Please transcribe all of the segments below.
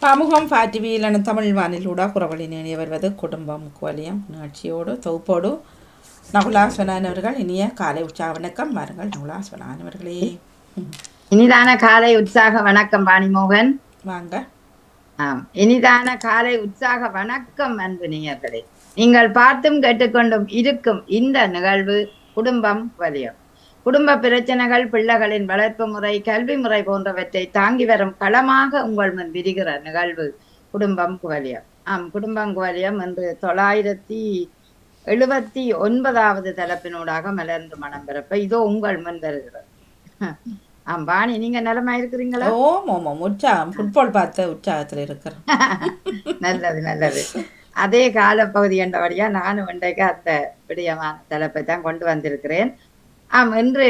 பமுகம் பாட்டிவியிலான தமிழ் வானிலூடா குரவழி நேணிய வருவது குடும்பம் குவலியம் நிகழ்ச்சியோடு தொகுப்போடு நகுலாஸ்வனானவர்கள் இனிய காலை உற்சாக வணக்கம் வாருங்கள் நகுலாஸ்வனானவர்களே. இனிதான காலை உற்சாக வணக்கம் வாணிமோகன். வாங்க. இனிதான காலை உற்சாக வணக்கம் அன்பு நேயர்களே. நீங்கள் பார்த்தும் கேட்டுக்கொண்டும் இருக்கும் இந்த நிகழ்வு குடும்பம் குவலியம். குடும்ப பிரச்சனைகள், பிள்ளைகளின் வளர்ப்பு முறை, கல்வி முறை போன்றவற்றை தாங்கி வரும் களமாக உங்கள் முன் விரிகிற நிகழ்வு குடும்பம் குவலியம். குடும்பம் குவலியம் என்று 979வது தலைப்பினூடாக மலர்ந்து மனம் பிறப்ப இதோ உங்கள் முன் வருகிறது. வாணி, நீங்க நலமா இருக்கிறீங்களா? உற்சாகம், ஃபுட்பால் பார்த்த உற்சாகத்தில் இருக்கிறேன். நல்லது நல்லது. அதே காலப்பகுதி என்றபடியா நானும் இன்றைக்கு அந்த விடயமான தலைப்பை தான் கொண்டு வந்திருக்கிறேன். இன்று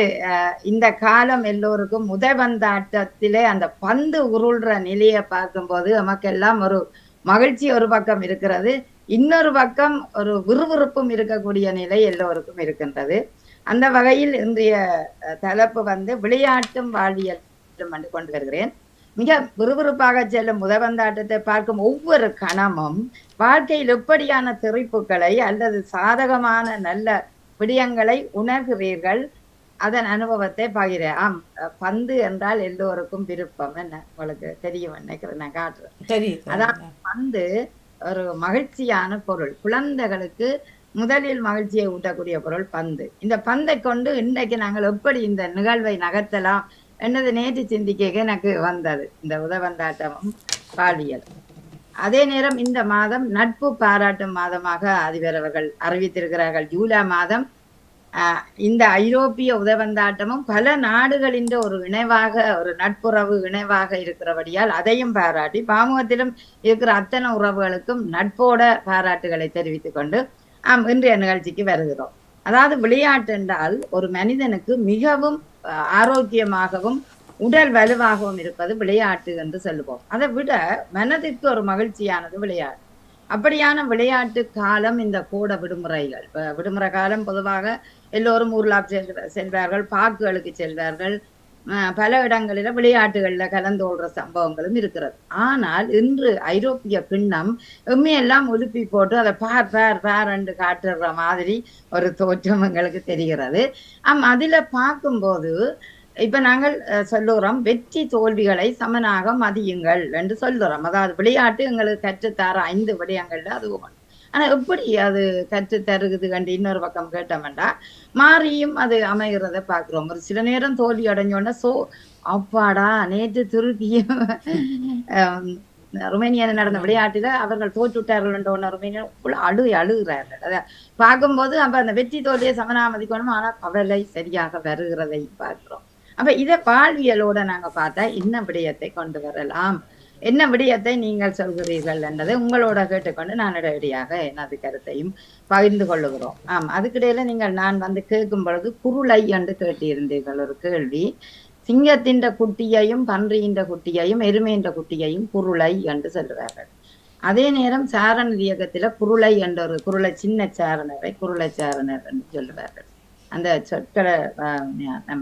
இந்த காலம் எல்லோருக்கும் உதைபந்தாட்டத்திலே அந்த பந்து உருள்ற நிலையை பார்க்கும்போது நமக்கெல்லாம் ஒரு மகிழ்ச்சி ஒரு பக்கம் இருக்கிறது, இன்னொரு பக்கம் ஒரு விறுவிறுப்பும் இருக்கக்கூடிய நிலை எல்லோருக்கும் இருக்கின்றது. அந்த வகையில் இன்றைய தலைப்பு விளையாட்டும் வாழ்வியலும் என்று கொண்டு வருகிறேன். மிக விறுவிறுப்பாக செல்லும் உதைபந்தாட்டத்தை பார்க்கும் ஒவ்வொரு கணமும் வாழ்க்கையில் எப்படியான திரிப்புகளை அல்லது சாதகமான நல்ல விடயங்களை உணர்கிறீர்கள், அதன் அனுபவத்தை பகிர. பந்து என்றால் எல்லோருக்கும் விருப்பம். என்ன உங்களுக்கு தெரியும் நினைக்கிறேன், நான் காட்டுறேன். அதாவது பந்து ஒரு மகிழ்ச்சியான பொருள். குழந்தைகளுக்கு முதலில் மகிழ்ச்சியை ஊட்டக்கூடிய பொருள் பந்து. இந்த பந்தை கொண்டு இன்றைக்கு நாங்கள் எப்படி இந்த நிகழ்வை நகர்த்தலாம் என்னது நேற்று சிந்திக்க எனக்கு வந்தது இந்த உதைபந்தாட்டமும் வாழ்வியலும். அதே நேரம் இந்த மாதம் நட்பு பாராட்டும் மாதமாக அதிபர் அவர்கள் அறிவித்திருக்கிறார்கள். ஜூலை மாதம் இந்த ஐரோப்பிய உதைபந்தாட்டமும் பல நாடுகளின் ஒரு இணைவாக, ஒரு நட்புறவு இணைவாக இருக்கிறபடியால் அதையும் பாராட்டி பாமுகத்திலும் இருக்கிற அத்தனை உறவுகளுக்கும் நட்போட பாராட்டுகளை தெரிவித்துக் கொண்டு இன்றைய நிகழ்ச்சிக்கு வருகிறோம். அதாவது விளையாட்டு என்றால் ஒரு மனிதனுக்கு மிகவும் ஆரோக்கியமாகவும் உடல் வலுவாகவும் இருப்பது விளையாட்டு என்று சொல்லுவோம். அதை விட மனதிற்கு ஒரு மகிழ்ச்சியானது விளையாட்டு. அப்படியான விளையாட்டு காலம் இந்த கோட விடுமுறைகள். விடுமுறை காலம் பொதுவாக எல்லோரும் ஊர்லா செல்வார்கள், பார்க்குகளுக்கு செல்வார்கள், பல இடங்களில விளையாட்டுகள்ல கலந்தோடுற சம்பவங்களும் இருக்கிறது. ஆனால் இன்று ஐரோப்பிய கிண்ணம் எம்மையெல்லாம் ஒலுப்பி போட்டு அதை பார் என்று காட்டுற மாதிரி ஒரு தோற்றம் எங்களுக்கு தெரிகிறது. அதுல பார்க்கும்போது இப்ப நாங்கள் சொல்லுறோம், வெற்றி தோல்விகளை சமனாக மதியுங்கள் என்று சொல்லுறோம். அதாவது விளையாட்டு எங்களுக்கு கற்றுத்தர 5 விடயங்கள்ல அது ஒன்று. ஆனா எப்படி அது கற்று தருகுது கண்டு இன்னொரு பக்கம் கேட்டோம்டா மாறியும் அது அமைகிறத பாக்குறோம். ஒரு சில நேரம் தோல்வி அடைஞ்சோன்னா அப்பாடா நேற்று துருக்கியும் ருமேனியாவில் நடந்த விளையாட்டுல அவர்கள் தோற்றுவிட்டார்கள் என்ற ஒன்று ருமேனியா அழுகிறார்கள். அதை பார்க்கும்போது அப்ப அந்த வெற்றி தோல்வியை சமனாமதிக்கணும். ஆனா கவலை சரியாக வருகிறதை பார்க்கிறோம். அப்ப இதை வாழ்வியலோட நாங்க பார்த்தா என்ன விடயத்தை கொண்டு வரலாம், என்ன விடயத்தை நீங்கள் சொல்கிறீர்கள் என்றதை உங்களோட கேட்டுக்கொண்டு நான் இடையடியாக எனது கருத்தையும் பகிர்ந்து கொள்ளுகிறோம். அதுக்கிடையில நான் கேட்கும் பொழுது குருளை என்று கேட்டிருந்தீர்கள் ஒரு கேள்வி. சிங்கத்தின் குட்டியையும் பன்றியின் குட்டியையும் எருமையின் குட்டியையும் குருளை என்று சொல்லுவார்கள். அதே நேரம் சாரண இயக்கத்துல குருளை என்ற ஒரு குருளை சின்ன சாரணரை குருளை சாரணர் என்று சொல்லுவார்கள். அந்த சொற்களை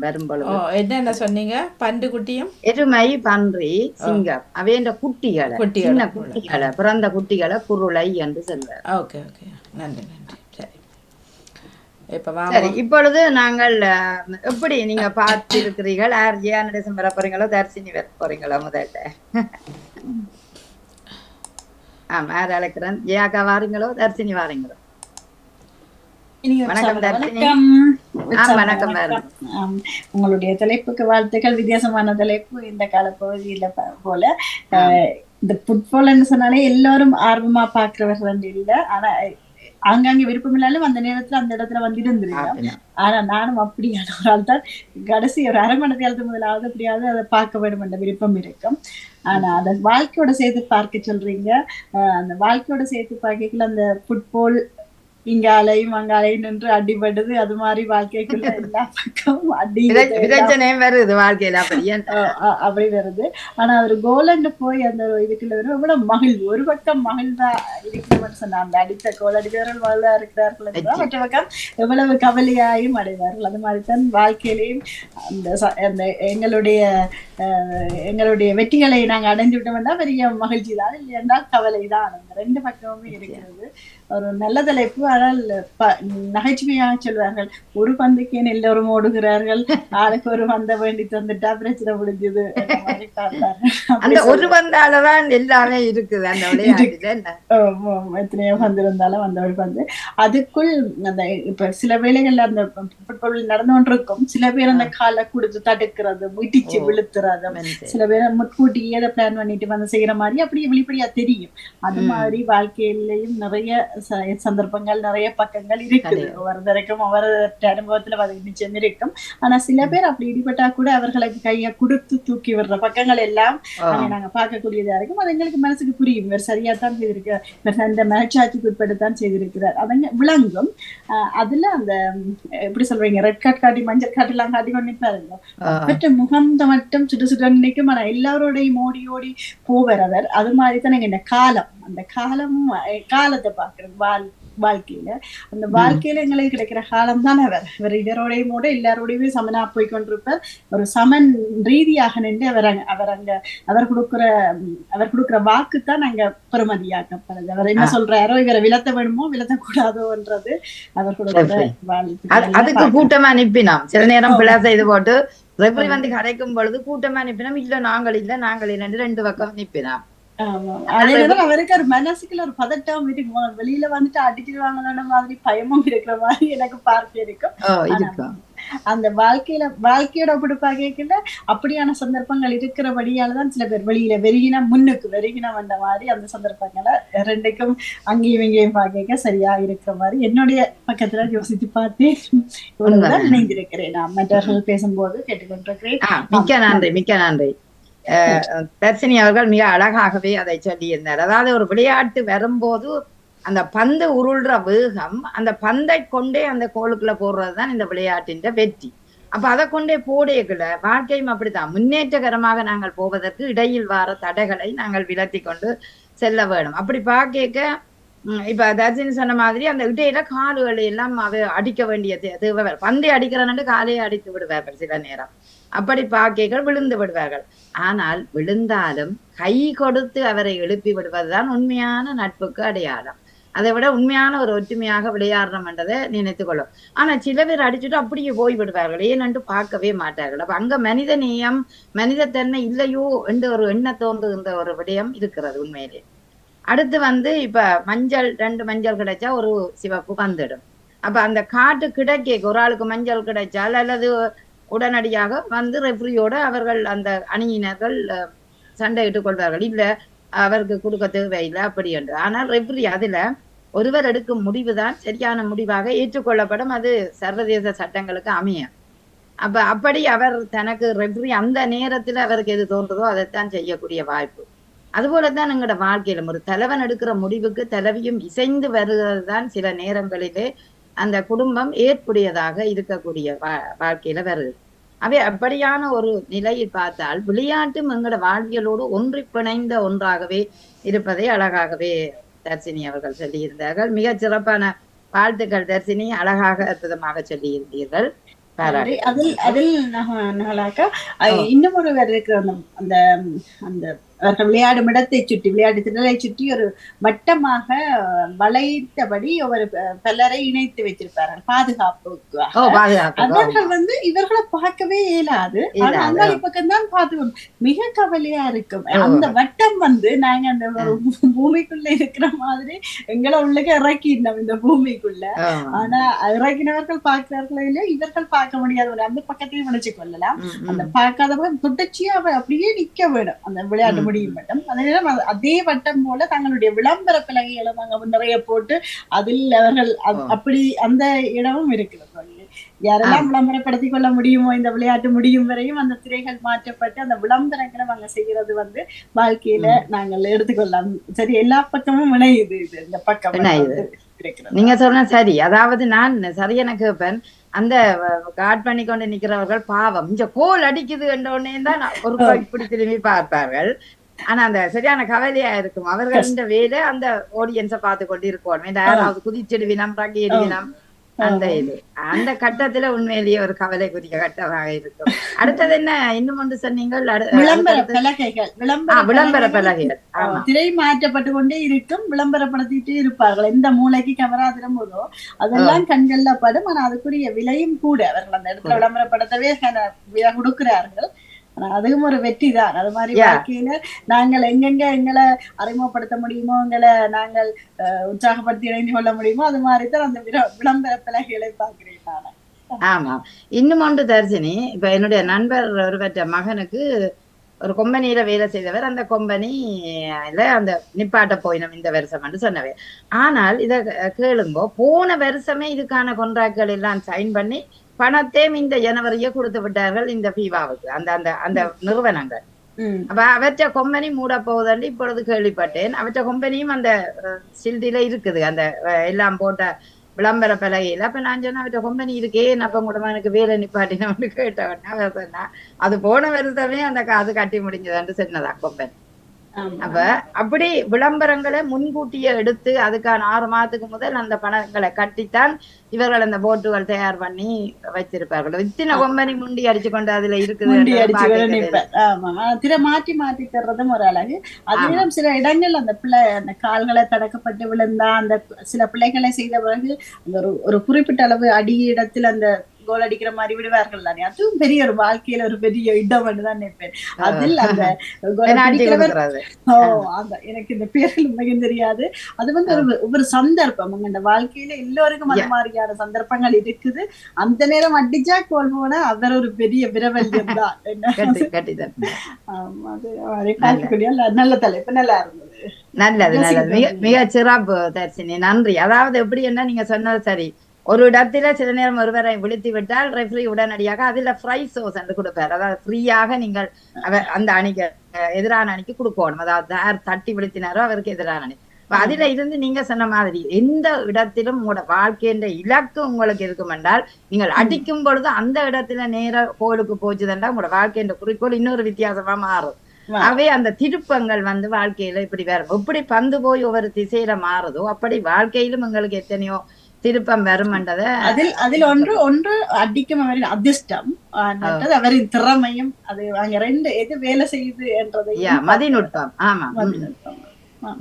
வரும்பொழுது என்ன சொன்னீங்க? பண்டு குட்டியும் எருமை பன்றி சிங்கம் அவைன்ற குட்டிகளை, சின்ன குட்டிகளை, பிறந்த குட்டிகளை குருளை என்று சொல்வார். ஓகே ஓகே, நன்றி நன்றி. சரி, இப்பொழுது நாங்கள் எப்படி நீங்க பார்த்து இருக்கிறீர்கள்? ஜெயா நடேசன் வர போறீங்களோ தர்சினி வர போறீங்களோ? முதல்ல யார் அழைக்கிறேன்? ஜெயாக்கா வாரீங்களோ தர்சினி வாரீங்களோ? வணக்கம் தர்சினி. வணக்கம். உங்களுடைய தலைப்புக்கு வாழ்த்துக்கள். வித்தியாசமான தலைப்பு இந்த கால பகுதியில போல. இந்த ஃபுட்பால்னு சொன்னாலே எல்லாரும் ஆர்வமா பாக்குறவர்கள் இல்லை. ஆனா ஆங்காங்கே விருப்பம் இல்லாலும் அந்த நேரத்துல அந்த இடத்துல இருந்துருக்கேன். ஆனா நானும் அப்படியான ஒரு ஆள் தான். கடைசி ஒரு அரை மணி நேரத்துக்கு முதலாவது அப்படியாவது அதை பார்க்க வேண்டும் என்ற விருப்பம் இருக்கும். ஆனா அதை வாழ்க்கையோட சேர்த்து பார்க்க சொல்றீங்க. அந்த வாழ்க்கையோட சேர்த்து பார்க்கல அந்த ஃபுட்பால் இங்காலையும் அங்காலையும் நின்று அடிபடுது. அது மாதிரி வாழ்க்கைக்குள்ள எல்லா பக்கமும் அடி பிரச்சனையும் வருது வாழ்க்கையில அப்படியே. அப்படி வருது. ஆனா ஒரு கோலண்டு போய் அந்த இதுக்குள்ள வரும் எவ்வளவு மகிழ்வு. ஒரு பக்கம் மகிழ்வா இருக்கிறவன் சொன்ன அந்த அடித்த கோல் அடிப்பவர்கள் மகிழ்வா இருக்கிறார்கள் என்றால் மற்ற பக்கம் எவ்வளவு கவலையாயும் அடைவார்கள். அது மாதிரிதான் வாழ்க்கையிலையும் அந்த எங்களுடைய வெற்றிகளை நாங்க அடைந்து விட்டோம்னா பெரிய மகிழ்ச்சி தான், இல்லையென்றா கவலை தான். அந்த ரெண்டு பக்கமுமே இருக்கிறது. ஒரு நல்ல தலைப்பு. ஆனால் நகைச்சுவையாக சொல்வார்கள், ஒரு பந்துக்கு எல்லோரும் ஓடுகிறார்கள், ஆளுக்கு ஒரு பந்தை வேண்டி தந்துட்டா பிரச்சனை முடிஞ்சது. அந்த ஒரு பந்தாலதான் எல்லாமே இருக்குது அந்த விளையாட்டுல. எத்தனையோ பந்து இருந்தாலும் அந்த ஒரு பந்து அதுக்குள் அந்த இப்ப சில வேளைகள்ல அந்த ஃபுட்பால் நடந்து கொண்டிருக்கும். சில பேர் அந்த காலை கொடுத்து தடுக்கிறது, இடிச்சு விழுத்துறது, சில பேர் முட்கூட்டி ஏதோ பிளான் பண்ணிட்டு வந்து செய்யற மாதிரி அப்படி வெளிப்படையா தெரியும். அது மாதிரி வாழ்க்கையிலையும் நிறைய சந்தர்ப்பங்கள் நிறைய பக்கங்கள் இருக்குது. ஒவ்வொருத்தருக்கும் ஒவ்வொரு அனுபவத்துல நிச்சயம் இருக்கும். ஆனா சில பேர் அப்படி ஈடுபட்டா கூட அவர்களுக்கு கையை கொடுத்து தூக்கி விடுற பக்கங்கள் எல்லாம் நாங்க பார்க்கக்கூடியதா இருக்கும். அது எங்களுக்கு மனசுக்கு புரியும், இவர் சரியாத்தான் செய்திருக்கிறார், அந்த மனச்சாட்சிக்கு உட்பட்டுத்தான் செய்திருக்கிறார், அதங்க விளங்கும். அதுல அந்த எப்படி சொல்றீங்க, ரெட் கார்டு காட்டி மஞ்சள் காட்டு எல்லாம் காட்டி கொண்டு பாருங்க, மற்ற முகந்த மட்டும் சுடு சுடு நினைக்கும். ஆனா எல்லாரோடையும் ஓடி ஓடி போவர் அவர். அது மாதிரிதான் எங்க இந்த காலம், அந்த காலத்தை பாக்குறது வாழ்க்கையில. அந்த வாழ்க்கையில எங்களுக்கு கிடைக்கிற காலம் தான் அவர் இதரோடையும் கூட எல்லாரோடையுமே சமனா போய் கொண்டிருப்பார். ஒரு சமன் ரீதியாக நின்று அவர் கொடுக்கிற வாக்குத்தான் அங்க பெருமதியாக்கப்படுது. அவர் என்ன சொல்றாரோ, இவரை விலத்த வேணுமோ விலத்த கூடாதோன்றது அவர் கொடுக்கிற வாழ்க்கை. அதுக்கு கூட்டமா அனுப்பினோம். சில நேரம் பிள்ளை செய்து போட்டு ரெஃபரி வந்து கரைக்கும் பொழுது கூட்டமா அனுப்பினோம். இல்ல நாங்கள் இல்ல ரெண்டு பக்கம் அனுப்பினோம். அதேதான் அவருக்கு ஒரு மனசுக்குள்ள ஒரு பதட்டம் இருக்கு. வெளியில வந்துட்டு அடிச்சிருவாங்கன்னு மாதிரி பயமும் இருக்கிற மாதிரி எனக்கு பார்க்க இருக்கும். அந்த வாழ்க்கையோட ஒப்பிடுப்பாக அப்படியான சந்தர்ப்பங்கள் இருக்கிறபடியாலதான் சில பேர் வெளியில வெறுகினா வந்த மாதிரி அந்த சந்தர்ப்பங்களை ரெண்டுக்கும் அங்கேயும் இங்கேயும் பார்க்க சரியா இருக்கிற மாதிரி என்னுடைய பக்கத்துல யோசித்து பார்த்து இவ்வளவுதான் நினைந்திருக்கிறேன். நான் மற்றவர்கள் பேசும்போது கேட்டுக்கொண்டிருக்கிறேன். மிக்க நன்றி. தர்சினி அவர்கள் மிக அழகாகவே அதை சொல்லியிருந்தார். அதாவது ஒரு விளையாட்டு வரும்போது அந்த பந்து உருள்ற வேகம், அந்த பந்தை கொண்டே அந்த கோலுக்குள்ள போடுறதுதான் இந்த விளையாட்டின் வெற்றி. அப்ப அதை கொண்டே போடையக்குள்ள வாழ்க்கையும் அப்படித்தான். முன்னேற்றகரமாக நாங்கள் போவதற்கு இடையில் வர தடைகளை நாங்கள் விலத்தி கொண்டு செல்ல வேணும். அப்படி பார்க்க இப்ப தர்சினி சொன்ன மாதிரி அந்த இடையில காலுகளை எல்லாம் அடிக்க வேண்டிய தேவை. பந்தை அடிக்கிறன்னு காலையை அடித்து விடுவார்கள் சில நேரம். அப்படி பாக்கைகள் விழுந்து விடுவார்கள். ஆனால் விழுந்தாலும் கை கொடுத்து அவரை எழுப்பி விடுவதுதான் உண்மையான நட்புக்கு அடையாளம். அதை விட உண்மையான ஒரு ஒற்றுமையாக விளையாடுறோம் என்றதை நினைத்து கொள்ளும். ஆனா சில பேர் அடிச்சுட்டு அப்படியே போய் விடுவார்கள், ஏனென்று பார்க்கவே மாட்டார்கள். அப்ப அங்க மனித நேயம், மனித தன்மை இல்லையோ என்று ஒரு எண்ண தோன்றுகின்ற ஒரு விடயம் இருக்கிறது உண்மையிலே. அடுத்து இப்ப ரெண்டு மஞ்சள் கிடைச்சா ஒரு சிவப்பு வந்துடும். அப்ப அந்த காட்டு கிடைக்க ஒரு ஆளுக்கு மஞ்சள் கிடைச்சால் அல்லது உடனடியாக ரெஃப்ரியோட அவர்கள் அந்த அணியினர்கள் சண்டையிட்டுக் கொள்வார்கள், இல்ல அவருக்கு கொடுக்க தேவையில்லை அப்படி என்று. ஆனால் ரெஃப்ரி அதுல ஒருவர் எடுக்கும் முடிவுதான் சரியான முடிவாக ஏற்றுக்கொள்ளப்படும். அது சர்வதேச சட்டங்களுக்கு அமையும். அப்படி அவர் தனக்கு ரெஃப்ரி அந்த நேரத்துல அவருக்கு எது தோன்றதோ அதைத்தான் செய்யக்கூடிய வாய்ப்பு. அதுபோலதான் எங்களோட வாழ்க்கையிலும் ஒரு தலைவன் எடுக்கிற முடிவுக்கு தலைவியும் இசைந்து வருகிறது தான் சில நேரங்களிலே அந்த குடும்பம் ஏற்புடையதாக இருக்கக்கூடிய வாழ்க்கையில வருது. அப்படியான ஒரு நிலையை பார்த்தால் விளையாட்டும் எங்களோட வாழ்வியலோடு ஒன்றி பிணைந்த ஒன்றாகவே இருப்பதை அழகாகவே தர்சினி அவர்கள் சொல்லியிருந்தார்கள். மிக சிறப்பான வாழ்த்துக்கள் தர்சினி, அழகாக அற்புதமாக சொல்லியிருந்தீர்கள். அதில் இன்னும் ஒருவர் இருக்கிற அந்த அந்த அவர்கள் விளையாடும் இடத்தை சுற்றி விளையாட்டு திடலை சுற்றி ஒரு வட்டமாக வளைத்தபடி ஒரு பலரை இணைத்து வச்சிருப்பார்கள் பாதுகாப்புக்கு. அவர்கள் இவர்களை பார்க்கவே இயலாது. ஆனா அந்த பக்கம்தான் பார்த்துக்கணும். மிக கவலையா இருக்கும். அந்த வட்டம் நாங்க அந்த பூமிக்குள்ள இருக்கிற மாதிரி எங்களை உள்ளக இறக்கினோம் இந்த பூமிக்குள்ள. ஆனா இறக்கினவர்கள் பார்க்கிறார்களோ இல்லையா, இவர்கள் பார்க்க முடியாத அந்த பக்கத்தையும் நினைச்சு கொள்ளலாம். அந்த பார்க்காதவங்க தொடர்ச்சியா அப்படியே நிக்க வேணும் அந்த விளையாட்டு முடியும் வட்டம். அதே வட்டம் போல தங்களுடைய விளம்பர பலகைகளும் அங்க நிறைய போட்டு அதில் அவர்கள் அப்படி அந்த இடமும் இருக்கிறது. யாரெல்லாம் விளம்பரப்படுத்திக் கொள்ள முடியுமோ இந்த விளையாட்டு முடியும் வரையும் அந்த திரைகள் மாற்றப்பட்டு அந்த விளம்பரங்களை அங்க செய்யறது வாழ்க்கையில நாங்கள் எடுத்துக்கொள்ளலாம். சரி, எல்லா பக்கமும் இணையுது. இது இந்த பக்கம் இருக்கிறது. நீங்க சொன்ன சரி. அதாவது நான் சரியான கேப்பேன். அந்த காட் பண்ணி கொண்டு நிக்கிறவர்கள் பாவம் இங்க கோல் அடிக்குது என்ற உடனே தான் ஒரு இப்படி திரும்பி பார்ப்பார்கள். ஆனா அந்த சரியான கவலையா இருக்கும். அவர்கள் இந்த வேலை அந்த ஆடியன்ஸை பார்த்து கொண்டு இருக்கணும். யாராவது குதிச்சிடுவினம் ரங்கி எறிவினம் அந்த இது அந்த கட்டத்துல உண்மையிலேயே ஒரு கவலைக்குரிய கட்டமாக இருக்கும். அடுத்தது என்ன இன்னும் ஒன்று சொன்னீங்கள்? விளம்பர பலகைகள், விளம்பர பலகைகள் திரை மாற்றப்பட்டு கொண்டே இருக்கும். விளம்பரப்படுத்திட்டே இருப்பார்கள். எந்த மூளைக்கு கேமரா திரும்புதோ அதெல்லாம் கண்கள்ல படும். ஆனா அதுக்குரிய விலையும் கூட. அவர்கள் அந்த இடத்துல விளம்பரப்படுத்தவே விலை கொடுக்கிறார்கள். ஆனா அதுவும் ஒரு வெற்றி தான். அது மாதிரி வாழ்க்கையில நாங்கள் எங்கெங்க எங்களை அறிமுகப்படுத்த முடியுமோ, எங்களை நாங்கள் உற்சாகப்படுத்தி இணைந்து கொள்ள முடியுமோ, அது மாதிரிதான் அந்த விளம்பர பலகைகளை பார்க்கிறேன் நான். ஆமா. இன்னும் ஒன்று தர்சினி, இப்ப என்னுடைய நண்பர் ஒருவற்ற மகனுக்கு ஒரு கொம்பனியில வேலை செய்தவர். அந்த கொம்பனியில அந்த நிப்பாட்ட போயினோம் இந்த வருஷம் என்று சொன்னவர். ஆனால் இத கேளுங்கோ, போன வருஷமே இதுக்கான கொன்ட்ராக்ட்கள் எல்லாம் சைன் பண்ணி பணத்தையும் இந்த ஜனவரியே கொடுத்து விட்டார்கள் இந்த பீவாவுக்கு அந்த அந்த அந்த நிறுவனங்கள். அப்ப அவற்ற கொம்பனி மூட போகுதுன்னு இப்பொழுது கேள்விப்பட்டேன். அவற்ற கொம்பனியும் அந்த சில்டில இருக்குது அந்த எல்லாம் போட்ட விளம்பர பலகையில். அப்ப நான் சொன்ன அவற்ற கொம்பனி இருக்கே, அப்ப கூட எனக்கு வேலை நிப்பாட்டினு கேட்டவன். அவர் சொன்னா அது போன வருஷமே அந்த காசு கட்டி முடிஞ்சதுன்னு சொன்னதா கொம்பனி. அப்ப அப்படி விளம்பரங்களை முன்கூட்டியே எடுத்து அதுக்கான 6 மாதத்துக்கு முதல் அந்த பணங்களை கட்டித்தான் இவர்கள் அந்த போட்டுகள் தயார் பண்ணி வச்சிருப்பார்கள். இத்தனை கொம்பனி முண்டி அடிச்சு கொண்டு அதுல இருக்குது. திரை மாற்றி மாற்றி தர்றதும் ஒரு அழகு. அதே சில இடங்கள் அந்த பிள்ளை அந்த கால்களை தடக்கப்பட்டு விழுந்தா அந்த சில பிள்ளைகளை செய்த பிறகு அந்த ஒரு குறிப்பிட்ட அளவு அடி இடத்தில் அந்த கோல் அடிக்கிற மாதிரி விடுவார்கள் தானே. அதுவும் பெரிய ஒரு வாழ்க்கையில ஒரு பெரிய இடம் தான் நினைப்பேன். அதில் அந்த எனக்கு இந்த பேர்கள் மிகவும் தெரியாது. அது வந்து ஒரு சந்தர்ப்பம். அந்த வாழ்க்கையில எல்லோருக்கும் அந்த மாதிரியான சந்தர்ப்பங்கள் இருக்குது. அந்த நேரம் அடிச்சா கோல் போனா அவர் ஒரு பெரிய விரவல்யம் தான். அதை பார்க்கக்கூடிய நல்ல தலைப்பு, நல்லா இருந்தது. நல்லது நல்லது, மிக சிறப்பு தர்சினி, நன்றி. அதாவது எப்படி என்ன நீங்க சொன்னது சரி. ஒரு இடத்துல சில நேரம் ஒருவரை விழுத்தி விட்டால் ரெஃப்ரி உடனடியாக அதுல ஃப்ரை சோஸ் என்று கொடுப்பார். அதாவது ஃப்ரீயாக நீங்கள் அந்த அணிக்கு எதிரான அணிக்கு கொடுக்கணும். அதாவது யார் தட்டி விழுத்தினாரோ அவருக்கு எதிரான அணி. அதுல இருந்து நீங்க சொன்ன மாதிரி எந்த இடத்திலும் உங்களோட வாழ்க்கைன்ற இலக்கு உங்களுக்கு இருக்கும் என்றால் நீங்கள் அடிக்கும் பொழுது அந்த இடத்துல நேர கோலுக்கு போச்சுதுன்றா உங்களோட வாழ்க்கைன்ற குறிக்கோள் இன்னொரு வித்தியாசமா மாறும். அவை அந்த திருப்பங்கள் வந்து வாழ்க்கையில இப்படி வரும். எப்படி பந்து போய் ஒவ்வொரு திசையில மாறுதோ அப்படி வாழ்க்கையிலும் உங்களுக்கு எத்தனையோ திருப்பம் வரும்ன்றத அதில் ஒன்று அடிக்கும் அவரின் அதிர்ஷ்டம், அவரின் திறமையும், அது அங்க ரெண்டு எது வேலை செய்யுது என்றதை மதிநுட்பம். ஆமா,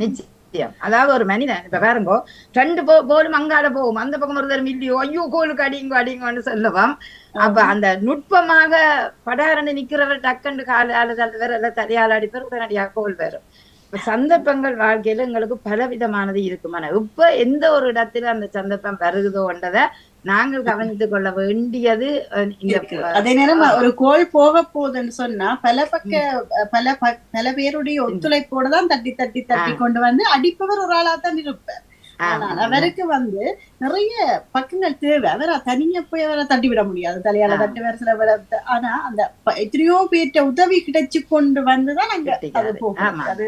நிச்சயம். அதாவது ஒரு மனிதன் இப்ப பாருங்கோ, 2 போலும் அங்கால போகும், அந்த பக்கம் ஒருத்தர் இல்லையோ ஐயோ கோலுக்கு அடிங்கோ அடிங்கோன்னு சொல்லுவோம். அப்ப அந்த நுட்பமாக படாரண்டு நிக்கிறவர் டக்குண்டு காலால தள்ளுவர் தலையால் அடிப்பர், உடனடியாக கோல் வரும். சந்தர்ப்பங்கள் வாழ்க்கையில எங்களுக்கு பலவிதமானது இருக்குமான இப்ப எந்த ஒரு இடத்துல அந்த சந்தர்ப்பம் வருகுதோன்றதை நாங்கள் கவனித்துக் கொள்ள வேண்டியது. அதே நேரம் ஒரு கோல் போக போகுதுன்னு சொன்னா பல பேருடைய ஒத்துழைப்போட தான் தட்டி தட்டி தட்டி கொண்டு வந்து அடிப்பவர் ஒரு ஆளா தான் இருப்பார். ஆனால் அவருக்கு வந்து நிறைய பக்கங்கள் தேவை. அவரை தனியா போய் அவரை தட்டி விட முடியாது, தலையால தட்டி வேற சில விட. ஆனா அந்த எத்தனையோ பேர்ட்ட உதவி கிடைச்சு கொண்டு வந்துதான் நாங்க அது போகும். அது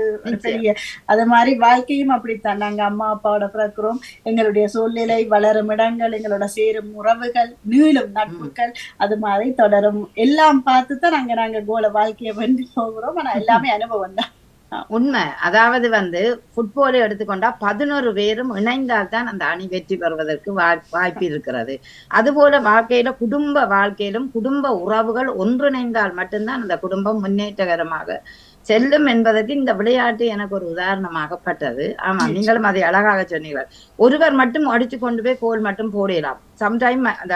பெரிய அது மாதிரி வாழ்க்கையும் அப்படித்தான். நாங்க அம்மா அப்பாவோட பிறக்கிறோம், எங்களுடைய சூழ்நிலை, வளரும் இடங்கள், எங்களோட சேரும் உறவுகள், நீளும் நட்புகள், அது மாதிரி தொடரும் எல்லாம் பார்த்துதான் நாங்க கோல வாழ்க்கையை வந்து போகிறோம். ஆனா எல்லாமே அனுபவம் தான். உண்மை. அதாவது வந்து ஃபுட்பாலை எடுத்துக்கொண்டா 11 பேரும் இணைந்தால்தான் அந்த அணி வெற்றி பெறுவதற்கு வாய்ப்பு இருக்கிறது. அதுபோல வாழ்க்கையில குடும்ப வாழ்க்கையிலும் குடும்ப உறவுகள் ஒன்றிணைந்தால் மட்டும்தான் அந்த குடும்பம் முன்னேற்றகரமாக செல்லும் என்பதற்கு இந்த விளையாட்டு எனக்கு ஒரு உதாரணமாகப்பட்டது. ஆமா, நீங்களும் அதை அழகாக சொன்னீர்கள். ஒருவர் மட்டும் அடிச்சு கொண்டு போய் கோல் மட்டும் போடலாம். சம்டைம் அந்த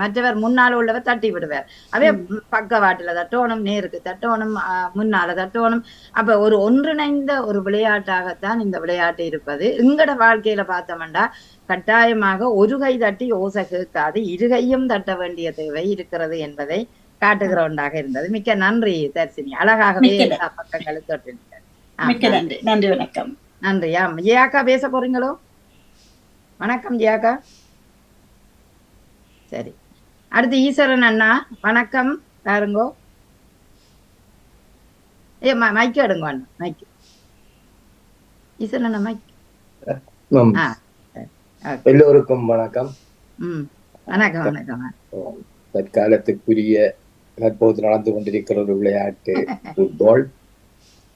மற்றவர் முன்னால உள்ளவர் தட்டி விடுவார். அவே பக்கவாட்டுல தட்டோணும், நேருக்கு தட்டோணும், முன்னால தட்டோணும். அப்ப ஒரு ஒன்றிணைந்த ஒரு விளையாட்டாகத்தான் இந்த விளையாட்டு இருப்பது. எங்கட வாழ்க்கையில பார்த்தோம்னா கட்டாயமாக ஒரு கை தட்டி ஓசை கேட்காது, இருகையும் தட்ட வேண்டிய தேவை இருக்கிறது என்பதை காட்டுகிற ஒன்றாக இருந்தது. மிக்க நன்றி தர்சினி, அழகாகவே எல்லா பக்கங்களும் தொட்டிருக்க. நன்றி, வணக்கம். நன்றி. ஜெயாக்கா பேச போறீங்களோ? வணக்கம் ஜெயாக்கா. சரி, அடுத்து ஈஸ்வரன் அண்ணா, வணக்கம். பாருங்கோ, மைக்கு எடுங்க அண்ணா, மைக்கு ஈஸ்வரன் அண்ணா மைக். ஓகே. எல்லோருக்கும் வணக்கம். வணக்கம் வணக்கம். தற்காலத்துக்குரிய தற்போது நடந்து கொண்டிருக்கிற ஒரு விளையாட்டு ஃபுட்பால்.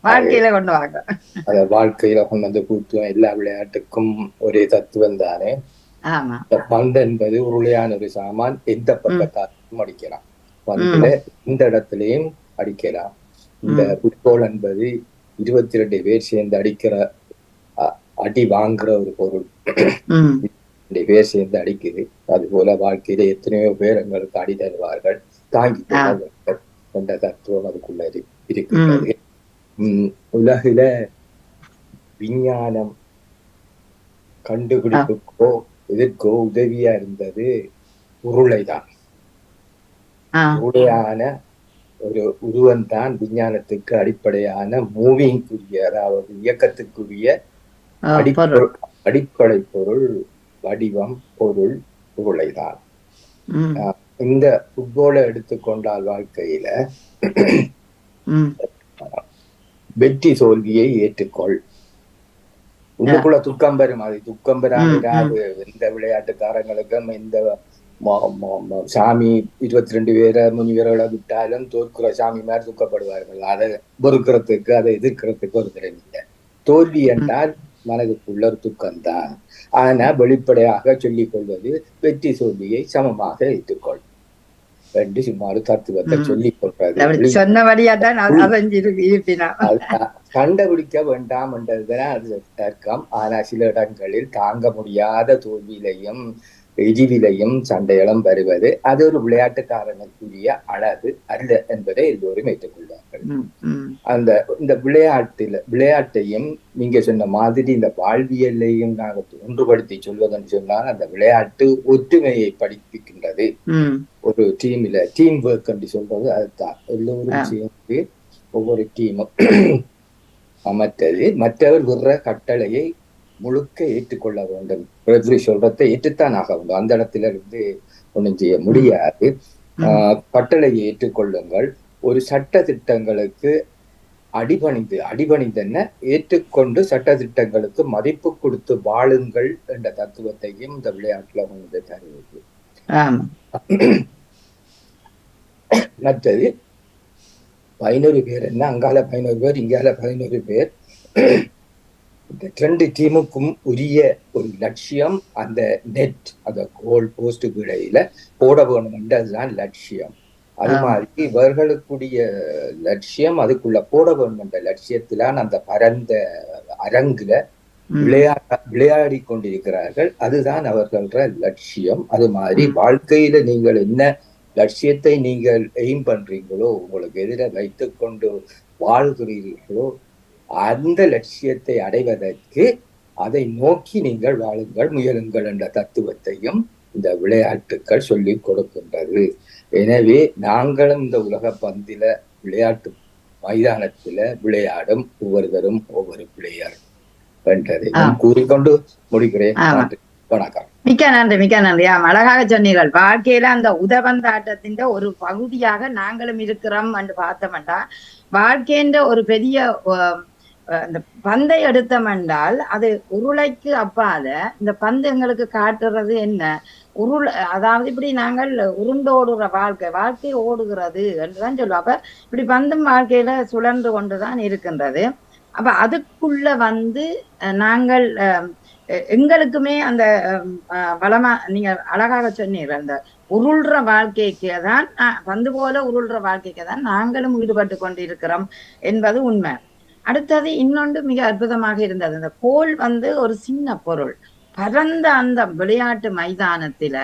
வாழ்க்கையில கொண்டு வாங்க. அத வாழ்க்கையில கொண்டு வந்து கூட்டுவோம். எல்லா விளையாட்டுக்கும் ஒரே தத்துவம் தானே. ஆமா. பந்து என்பது உருளையான ஒரு சாமான். எந்த பக்கத்தாலும் அடிக்கலாம். பந்துல இந்த இடத்துலயும் அடிக்கலாம். இந்த ஃபுட்பால் என்பது 22 பேர் சேர்ந்து அடிக்கிற அடி வாங்குற ஒரு பொருள். 2 பேர் சேர்ந்து அடிக்குது. அது போல வாழ்க்கையில எத்தனையோ பேர் எங்களுக்கு அடி தருவார்கள், தாங்கி கொள்வார்கள் என்ற தத்துவம் அதுக்குள்ள இருக்கின்றது. உலகில விஞ்ஞானம் கண்டுபிடிப்புக்கோ எதற்கோ உதவியா இருந்தது உருளைதான். உருளையான ஒரு உருவம் தான் விஞ்ஞானத்துக்கு அடிப்படையான மூவிங்குரிய, அதாவது இயக்கத்துக்குரிய அடிப்படை பொருள், வடிவம், பொருள் உருளைதான். இந்த ஃபுட்பாலை எடுத்துக்கொண்டால் வாழ்க்கையில வெற்றி தோல்வியை ஏற்றுக்கொள். உள்ளுக்குள்ள துக்கம் பெறும். அது துக்கம் பெறாது எந்த விளையாட்டுக்காரங்களுக்கும் எந்த சாமி 22 பேரை முனிவர்களை விட்டாலும் தோற்கிற சாமி மாதிரி துக்கப்படுவார்கள். அதை பொறுக்கிறதுக்கு, அதை எதிர்க்கிறதுக்கு ஒரு திறன் இல்லை. தோல்வி என்றால் மனதுக்குள்ள ஒரு துக்கம்தான். ஆனா வெளிப்படையாக சொல்லிக் கொள்வது வெற்றி தோல்வியை சமமாக ஏற்றுக்கொள் என்று சும்மா ஒரு தத்துவத்தை சொல்லிக் கொள்றது. கண்டுபிடிக்க வேண்டாம் என்றதுதான் அது தர்க்கம். ஆனா சில இடங்களில் தாங்க முடியாத தோல்வியிலையும் எதிரிலையும் சண்டையிலும் வருவது அது ஒரு விளையாட்டுக்காரனுக்குரிய அழகு அல்ல என்பதை எல்லோரும் ஏற்றுக்கொள்வார்கள். இந்த விளையாட்டையும் நீங்க சொன்ன மாதிரி இந்த வாழ்வியலையும் நாங்கள் ஒன்றுபடுத்தி சொல்வதென்று சொன்னால் அந்த விளையாட்டு ஒற்றுமையை படிப்பிக்கின்றது. ஒரு டீம்ல டீம் ஒர்க் என்று சொல்றது அதுதான். எல்லோரும் சேர்ந்து ஒவ்வொரு டீமும் அமைத்தது மற்றவர் விடுற கட்டளையை முழுக்க ஏற்றுக்கொள்ள வேண்டும். சொல்றதை ஏற்றுத்தான் ஆக வேண்டும். அந்த இடத்துல இருந்து ஒன்றும் செய்ய முடியாது. கட்டளையை ஏற்றுக்கொள்ளுங்கள். ஒரு சட்ட திட்டங்களுக்கு அடிபணிந்தன ஏற்றுக்கொண்டு சட்ட திட்டங்களுக்கு மதிப்பு கொடுத்து வாழுங்கள் என்ற தத்துவத்தையும் இந்த விளையாட்டுல வந்து தருவது. மற்றது 11 பேர் என்ன, அங்கால 11 பேர், இங்கால 11 பேர். இந்த 2 டீமுக்கும் உரிய ஒரு லட்சியம் அந்த நெட், அந்த கோல் போஸ்டுக்கு இடையில போட வேணும் என்றதுதான் லட்சியம். அது மாதிரி இவர்களுக்குரிய லட்சியம் அதுக்குள்ள போட வேணும் என்ற லட்சியத்திலான் அந்த பரந்த அரங்குல விளையாடி கொண்டிருக்கிறார்கள். அதுதான் அவர்கள லட்சியம். அது மாதிரி வாழ்க்கையில நீங்கள் என்ன லட்சியத்தை நீங்கள் எய்ம் பண்றீங்களோ, உங்களுக்கு எதிர வைத்துக் கொண்டு வாழ்கிறீர்களோ, அந்த லட்சியத்தை அடைவதற்கு அதை நோக்கி நீங்கள் வாழுங்கள், முயலுங்கள் என்ற தத்துவத்தையும் இந்த விளையாட்டுக்கள் சொல்லிக் கொடுக்கின்றது. எனவே நாங்களும் இந்த உலக பந்தில விளையாட்டு மைதானத்துல விளையாடும் ஒவ்வொருவரும் ஒவ்வொரு பிளேயர் என்றதையும் கூறிக்கொண்டு முடிக்கிறேன். வணக்கம். மிக்க நன்றி, மிக்க நன்றி. அழகாக சொன்னீர்கள். வாழ்க்கையில அந்த உதவந்தாட்டத்தின் ஒரு பகுதியாக நாங்களும் இருக்கிறோம் என்று பார்த்தோம்டா, வாழ்க்கைன்ற ஒரு பெரிய இந்த பந்தை எடுத்தோம் என்றால் அது உருளைக்கு அப்பால இந்த பந்து எங்களுக்கு காட்டுறது என்ன, அதாவது இப்படி நாங்கள் உருண்டோடுற வாழ்க்கை ஓடுகிறது என்றுதான் சொல்லுவோம். அப்ப இப்படி பந்தும் வாழ்க்கையில சுழன்று கொண்டுதான் இருக்கின்றது. அப்ப அதுக்குள்ள நாங்கள் எங்களுக்குமே அந்த பலமா நீங்க அழகாக சொன்னீர்கள், அந்த உருள்ற வாழ்க்கைக்கு தான் பந்து போல உருள்ற வாழ்க்கைக்கு தான் நாங்களும் ஈடுபட்டு கொண்டு இருக்கிறோம் என்பது உண்மை. அடுத்தது இன்னொன்று மிக அற்புதமாக இருந்தது. அந்த கோல் ஒரு சின்ன பொருள், பரந்த அந்த விளையாட்டு மைதானத்துல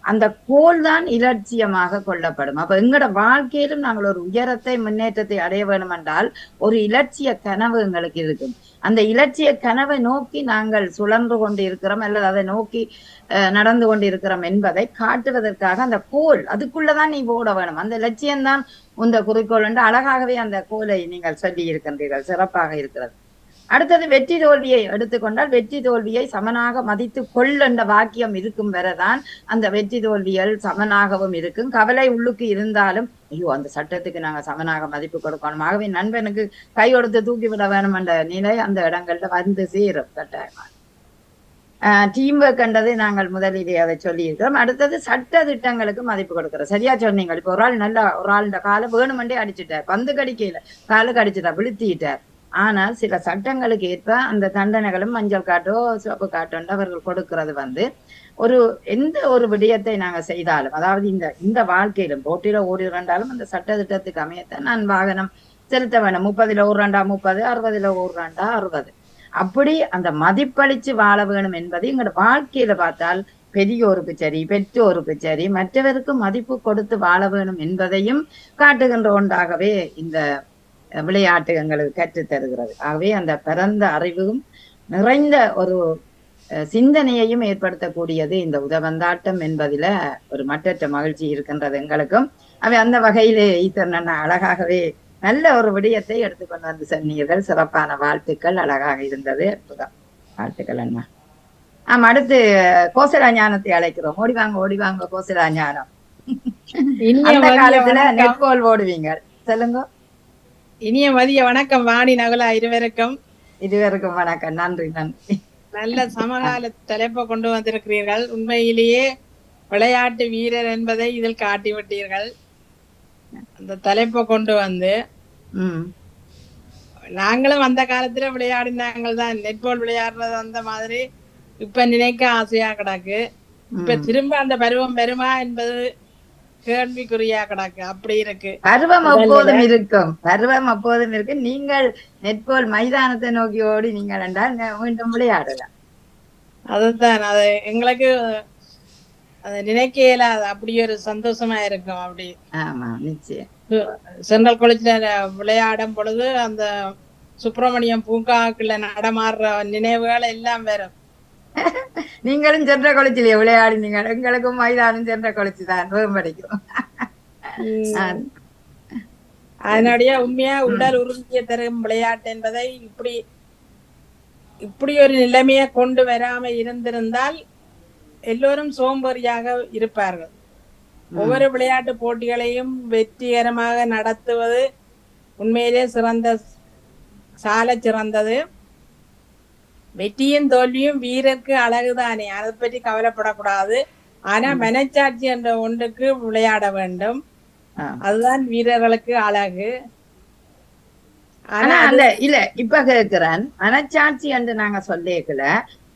அந்த கோல் தான் இலட்சியமாக கொள்ளப்படும். அப்ப எங்களோட வாழ்க்கையிலும் நாங்கள் ஒரு உயரத்தை முன்னேற்றத்தை அடைய வேண்டும் என்றால் ஒரு இலட்சிய கனவு எங்களுக்கு இருக்கும். அந்த இலட்சிய கனவை நோக்கி நாங்கள் சுழன்று கொண்டு இருக்கிறோம் அல்லது அதை நோக்கி நடந்து கொண்டு இருக்கிறோம் என்பதை காட்டுவதற்காக அந்த கோல் அதுக்குள்ளதான் நீ ஓட வேணும், அந்த லட்சியம்தான் உந்த குறிக்கோள் என்று அழகாகவே அந்த கோலை நீங்கள் சொல்லி இருக்கின்றீர்கள். சிறப்பாக இருக்கிறது. அடுத்தது வெற்றி தோல்வியை எடுத்துக்கொண்டால் வெற்றி தோல்வியை சமனாக மதித்து கொள் என்ற வாக்கியம் இருக்கும் வரைதான் அந்த வெற்றி தோல்விகள் சமனாகவும் இருக்கும். கவலை உள்ளுக்கு இருந்தாலும் ஐயோ அந்த சட்டத்துக்கு நாங்க சமனாக மதிப்பு கொடுக்கணும், ஆகவே நண்பனுக்கு கை கொடுத்து தூக்கி விட வேணும் என்ற நிலை அந்த இடங்கள்ல சேரும் கட்டாயமாக. டீம் ஒர்க்ன்றது நாங்கள் முதலிலே அதை சொல்லியிருக்கிறோம். அடுத்தது சட்ட திட்டங்களுக்கு மதிப்பு கொடுக்கிறோம். சரியா சொன்னீங்க. இப்போ ஒரு ஆள் இந்த காலை வேணுமெண்டே அடிச்சுட்டார், பந்து கடிக்கையில காலு கடிச்சுட்டார், விழுத்திட்டார். ஆனால் சில சட்டங்களுக்கு ஏற்ப அந்த தண்டனைகளும் மஞ்சள் காட்டோ சிவப்பு காட்டோ அவர்கள் கொடுக்கிறது ஒரு எந்த ஒரு விடயத்தை நாங்க செய்தாலும், அதாவது இந்த வாழ்க்கையிலும் போட்டியில ஓடிறாண்டாலும் அந்த சட்ட திட்டத்துக்கு அமையத்தான் நான் வாகனம் செலுத்த வேணும். 30ல ஓடுறாண்டா 30, 60ல ஓடுறாண்டா 60. அப்படி அந்த மதிப்பளிச்சு வாழ வேணும் என்பது எங்களோட வாழ்க்கையில பார்த்தால் பெரியோருக்கு சரி, பெற்றோருக்கு சரி, மற்றவருக்கு மதிப்பு கொடுத்து வாழ வேணும் என்பதையும் காட்டுகின்ற ஒன்றாகவே இந்த விளையாட்டு எங்களுக்கு கற்றுத் தருகிறது. ஆகவே அந்த பிறந்த அறிவும் நிறைந்த ஒரு சிந்தனையையும் ஏற்படுத்தக்கூடியது இந்த உதவந்தாட்டம் என்பதில ஒரு மற்றற்ற மகிழ்ச்சி இருக்கின்றது எங்களுக்கும். அவை அந்த வகையிலே ஈஸ்வரன் அழகாகவே நல்ல ஒரு விடயத்தை எடுத்துக்கொண்டு வந்து சொன்னீர்கள். சிறப்பான வாழ்த்துக்கள், அழகாக இருந்தது. அற்புதம், வாழ்த்துக்கள் அண்ணா. அடுத்து கோசலா ஞானத்தை அழைக்கிறோம். ஓடிவாங்க கோசலா ஞானம். அந்த காலத்துல நெட்பால் ஓடுவீங்க, சொல்லுங்க. இனிய மதிய வணக்கம் வாணி நகுலா இருவருக்கும். வணக்கம், நன்றி. நல்ல சமகால தலைப்பை கொண்டு வந்திருக்கிறீர்கள். உண்மையிலேயே விளையாட்டு வீரர் என்பதை இதில் காட்டிவிட்டீர்கள். அந்த தலைப்பை கொண்டு வந்து நாங்களும் அந்த காலத்துல விளையாடினாங்கள் தான், நெட்பால் விளையாடுறது அந்த மாதிரி. இப்ப நினைக்க ஆசையா கிடக்கு. இப்ப திரும்ப அந்த பருவம் வருமா என்பது கேள்விக்குறியா கிடக்கு. அப்படி இருக்கு. பருவம் அப்போதும் இருக்கு. நீங்கள் நெட்பால் மைதானத்தை நோக்கி ஓடி நீங்கள் என்றால் மீண்டும் விளையாடலாம். அதுதான், அது எங்களுக்கு அதை நினைக்க இயலாது. அப்படி ஒரு சந்தோஷமா இருக்கும். அப்படி சென்ட்ரல் காலேஜ்ல விளையாடும் பொழுது அந்த சுப்பிரமணியம் பூங்காக்குள்ள நடமாடுற நினைவுகள் எல்லாம் வரும். நீங்களும் சென்ற கொலைச்சிலேயே விளையாடினீங்க. எங்களுக்கும் மைதானம் சென்ற கொலைச்சி தான் படிக்கும். அதனுடைய உண்மையா உடல் உறுதியை தரும் விளையாட்டு என்பதை இப்படி ஒரு நிலைமையை கொண்டு வராம இருந்திருந்தால் எல்லோரும் சோம்பேறியாக இருப்பார்கள். ஒவ்வொரு விளையாட்டு போட்டிகளையும் வெற்றிகரமாக நடத்துவது உண்மையிலே சால சிறந்தது. வெற்றியும் தோல்வியும் வீரருக்கு அழகுதானே, அதை பற்றி கவலைப்படக்கூடாது. ஆனா மனச்சாட்சி என்ற ஒன்றுக்கு விளையாட வேண்டும். அதுதான் வீரர்களுக்கு அழகு. ஆனா அந்த இல்ல இப்ப கேட்கிறேன், மனச்சாட்சி என்று நாங்க சொல்லிக்கல,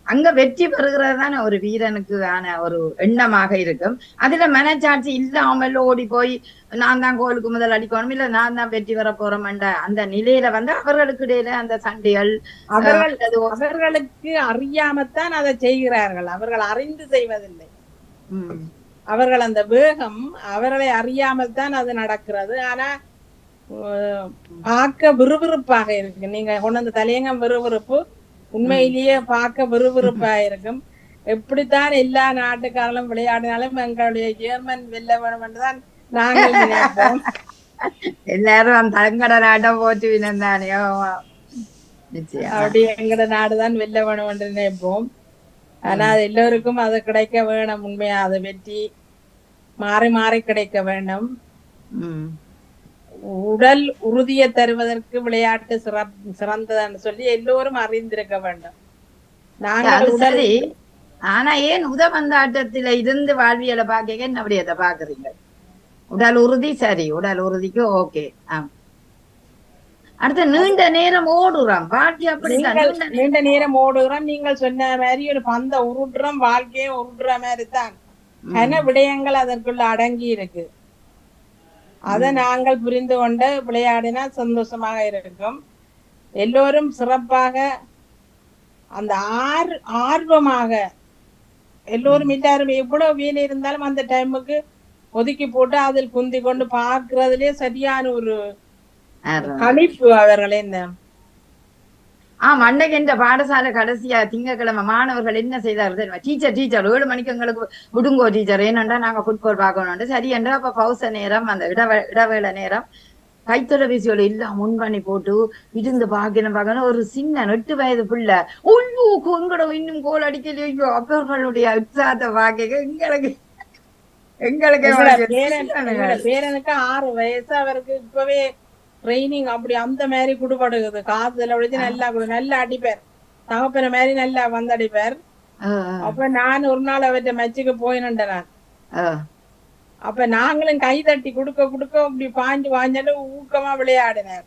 அங்க வெற்றி பெறுகிறது தானே ஒரு வீரனுக்கு ஆன ஒரு எண்ணமாக இருக்கும். அதுல மனச்சாட்சி இல்லாமல் ஓடி போய் நான் தான் கோலுக்கு முதல் அடிக்கணும், இல்ல நான் தான் வெற்றி பெற போறோம் அந்த நிலையில அவர்களுக்கு இடையில அந்த சண்டைகள், அவர்களுக்கு அறியாமத்தான் அதை செய்கிறார்கள். அவர்கள் அறிந்து செய்வதில்லை. அவர்கள் அந்த வேகம் அவர்களை அறியாமல் தான் அது நடக்கிறது. ஆனா பார்க்க விறுவிறுப்பாக இருக்கு. நீங்க கொண்டு வந்த தலையங்கம் விறுவிறுப்பு உண்மையிலேயே பார்க்க விறுவிறுப்பா இருக்கும். எப்படித்தான் எல்லா நாட்டுக்காரர்களும் விளையாடினாலும் எங்களுடைய ஜெர்மன் வெல்ல வேண்டும் என்றுதான் நாங்கள் நினைப்போம். எல்லாரும் தங்கட நாட்டம் போட்டு வினந்தானே, அப்படி எங்கட நாடுதான் வெல்ல வேணும் என்று நினைப்போம். ஆனா அது எல்லோருக்கும் அது கிடைக்க வேணும். உண்மையா அது வெற்றி மாறி மாறி கிடைக்க வேண்டும். உடல் உறுதியை தருவதற்கு விளையாட்டு சிறந்ததுன்னு சொல்லி எல்லோரும் அறிந்திருக்க வேண்டும். சரி, ஆனா ஏன் உதவந்தாட்டத்துல இருந்து வாழ்வியலை பாக்க என்ன விடயத்தை பாக்குறீங்க? உடல் உறுதி சரி, உடல் உறுதிக்கு ஓகே. அடுத்த நீண்ட நேரம் ஓடுறோம் வாழ்க்கை. அப்படித்தான் நீண்ட நேரம் ஓடுகிறோம். நீங்கள் சொன்ன மாதிரி ஒரு பந்த உருட்டுறோம், வாழ்க்கையை உருட்டுற மாதிரி தான். கன விடயங்கள் அதற்குள்ள அடங்கி இருக்கு. அதை நாங்கள் புரிந்து கொண்டு விளையாடினா சந்தோஷமாக இருக்கும். எல்லோரும் சிறப்பாக அந்த ஆர்வமாக எல்லோரும் எல்லாரும் எவ்வளவு வேலை இருந்தாலும் அந்த டைமுக்கு ஒதுக்கி போட்டு அதில் குந்தி கொண்டு பார்க்கறதுலயே சரியான ஒரு கணிப்பு அவர்கள் என்ன. அன்னைக்கு என்ற பாடசாலை கடைசியா திங்கட்கிழமை மாணவர்கள் என்ன செய்தார்கள் தெரியுமா? டீச்சர் 7 மணிக்கு எங்களுக்கு விடுங்கோ டீச்சர், ஏனண்டா நாங்க ஃபுட்பால் பார்க்கணும். சரி என்றா அப்ப பௌச நேரம், அந்த இடவேளை நேரம் கைத்தொலைபேசியோட எல்லாம் முன் பண்ணி போட்டு இருந்து பார்க்கணும். ஒரு சின்ன 8 வயது பிள்ளை எங்கட இன்னும் கோல் அடிக்கலையோ, அவர்களுடைய உற்சாகத்தை பார்க்க பேரனுக்கு 6 வயசு. அவருக்கு இப்பவே ட்ரைனிங் அப்படி அந்த மாதிரி குடுபடுகிறது. காதுல விழுந்து நல்லா அடிப்பார். தகப்பன மாதிரி நல்லா அடிப்பார். அப்ப நான் ஒரு நாள் அவற்றை மெச்சுக்கு போயினேன் நான். அப்ப நாங்களும் கை தட்டி குடுக்க குடுக்க இப்படி பாஞ்சு பாஞ்சாலும் ஊக்கமா விளையாடினார்.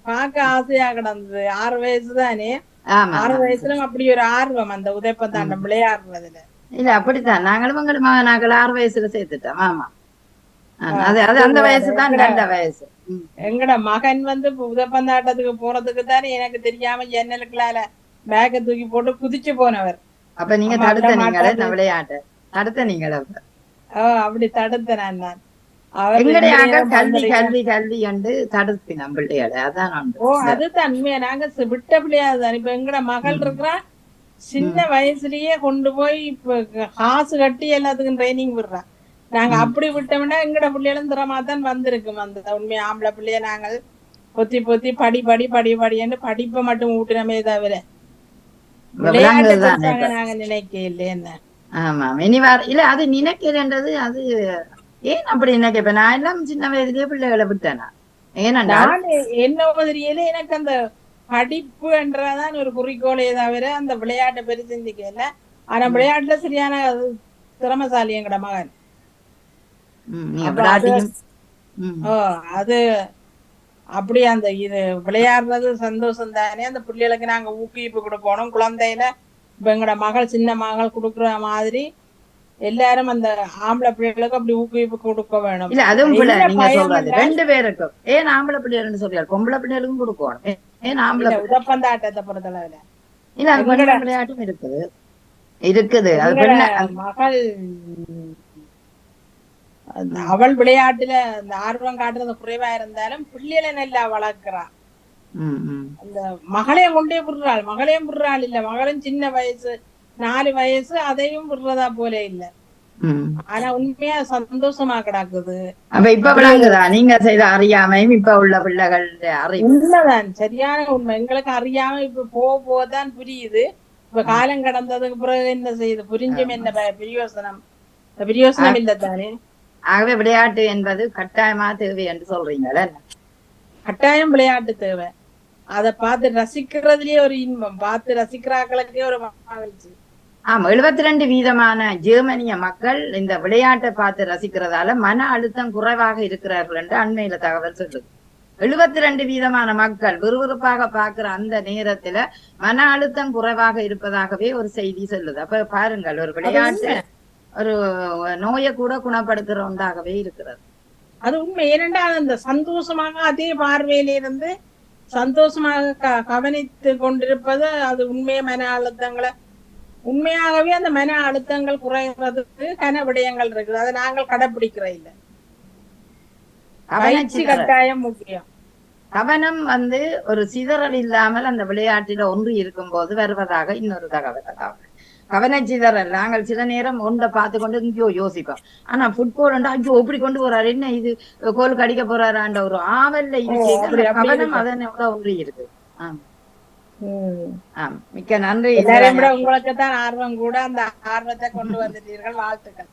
பார்க்க ஆசையா கிடந்தது. 6 வயசு தானே. 6 வயசுல அப்படி ஒரு ஆர்வம் அந்த உதைப்பந்தாண்டம் விளையாடுறதுல. இல்ல அப்படித்தான் நாங்களும் எங்க மகனாக்கள் 6 வயசுல சேர்த்துட்டோம். ஆமா அது அந்த வயசுதான் நல்ல வயசு. எங்கட மகன் உதைப்பந்தாட்டத்துக்கு போறதுக்கு தானே எனக்கு தெரியாம ஜன்னலுக்குள்ளால பேக்க தூக்கி போட்டு குதிச்சு போனவர். அப்ப நீங்க தடுத்த நீங்களே விளையாட்டு தடுத்த நீங்கள அப்படி தடுத்தேன் நான். எங்கடையாக கல்வி கல்வி கல்வி என்று தடுத்து நம்ம பிள்ளையாட அதான். அதுதான் உண்மையா நாங்க விட்ட பிள்ளையாதான். இப்ப எங்கட மகள் இருக்கிறா சின்ன வயசுலயே கொண்டு போய் இப்ப காசு கட்டி எல்லாத்துக்கும் ட்ரைனிங் விடுறான். நாங்க அப்படி விட்டோம்னா எங்கட பிள்ளைகளும் திறமாதான் வந்திருக்கும். அந்த உண்மையா ஆம்பளை பிள்ளைய நாங்கள் பொத்தி பொத்தி படி படி படி படின்னு படிப்பை மட்டும் ஊட்டினமே தவிர விளையாட்டு நாங்க நினைக்க இல்லை என்ன. ஆமா இனிவார் இல்ல அது நினைக்கிறேன்றது அது ஏன் அப்படி நினைக்க. நான் எல்லாம் சின்ன வயதுலயே பிள்ளைகளை விட்டேனா ஏன்னா என்ன மாதிரியில எனக்கு அந்த படிப்பு என்றதான் ஒரு குறிக்கோளே தவிர அந்த விளையாட்டை பெரு சிந்திக்கல. ஆனா விளையாட்டுல சரியான திறமசாலி எங்கட மகன். அது அப்படி அந்த இது விளையாடுறது சந்தோஷம் தானே. அந்த பிள்ளைகளுக்கு நாங்க ஊக்குவிப்பு கொடுக்கணும். குழந்தையில இப்ப எங்கட மகள் சின்ன மகள் கொடுக்குற மாதிரி எல்லாரும் அந்த ஆம்பளை பிள்ளைகளுக்கு அப்படி ஊக்குவிப்பு கொடுக்க வேணும். இல்ல அதுவும் நீங்க சொல்றது 2 பேருக்கும். ஏன் ஆம்பளை பிள்ளைகள் சொல்றாரு பொம்பளை பிள்ளைகளுக்கும் கொடுக்கணும். ஏன் ஆம்பளை உதப்பந்தாட்டத்தை பொறுத்தளவுல இல்ல அது விளையாட்டும் இருக்குது இருக்குது. மகள் அவள் விளையாட்டுல அந்த ஆர்வம் காட்டுறது குறைவா இருந்தாலும் பிள்ளைகளை நல்லா வளர்க்கிறா. அந்த மகளையும் கொண்டே விடுறாள். மகளையும் விடுறாள் இல்ல. மகளும் சின்ன வயசு 4 வயசு அதையும் விடுறதா போல இல்ல. ஆனா உண்மையா சந்தோஷமா கிடக்குது. அப்ப இப்ப விளங்குதா நீங்க செய்த அறியாமையும் இப்ப உள்ள பிள்ளைகள் உண்மைதான் சரியான உண்மை. எங்களுக்கு அறியாம இப்ப போதான் புரியுது. இப்ப காலம் கடந்ததுக்கு பிறகு என்ன செய்யுது புரிஞ்சும் என்ன பிரயோசனம் இல்ல தானே. ஆகவே விளையாட்டு என்பது கட்டாயமா தேவை என்று சொல்றீங்களா? கட்டாயம் விளையாட்டு தேவை. அதை பார்த்து ரசிக்கிறதுலயே ஒரு இன்பம். பார்த்து ரசிக்கிறாக்களுக்கே ஒரு மகிழ்ச்சி. 72% ஜெர்மனிய மக்கள் இந்த விளையாட்டை பார்த்து ரசிக்கிறதால மன அழுத்தம் குறைவாக இருக்கிறார்கள் என்று அண்மையில தகவல் சொல்லுது. 72% மக்கள் விறுவிறுப்பாக பார்க்கிற அந்த நேரத்துல மன அழுத்தம் குறைவாக இருப்பதாகவே ஒரு செய்தி சொல்லுது. அப்ப பாருங்கள் ஒரு விளையாட்டு ஒரு நோயை கூட குணப்படுத்துற ஒன்றாகவே இருக்கிறது. அது உண்மை. ஏனென்றால் அந்த சந்தோஷமாக அதே பார்வையிலிருந்து சந்தோஷமாக கவனித்து கொண்டிருப்பது அது உண்மைய மன அழுத்தங்களை உண்மையாகவே அந்த மன அழுத்தங்கள் குறைகிறதுக்கு கன விடயங்கள் இருக்குது. அதை நாங்கள் கடைபிடிக்கிற இல்லை. பயிற்சி கட்டாயம் முக்கியம். கவனம் ஒரு சிதறல் இல்லாமல் அந்த விளையாட்டில ஒன்று இருக்கும் போது வருவதாக இன்னொரு தகவல். கவனச்சிதறல் நாங்கள் சில நேரம் ஒன்றை பார்த்து கொண்டு இங்கேயோ யோசிப்போம். ஆனா ஃபுட்பால் ஐயோ எப்படி கொண்டு போறாரு என்ன இது கோல் கடிக்க போறாரான்ற ஒரு ஆவல்ல இருக்கு. கவனம் அதனோட ஒன்று இருக்கு. மிக்க நன்றி. உங்களுக்கு தான் ஆர்வம் கூட அந்த ஆர்வத்தை கொண்டு வந்துட்டீர்கள். வாழ்த்துக்கள்.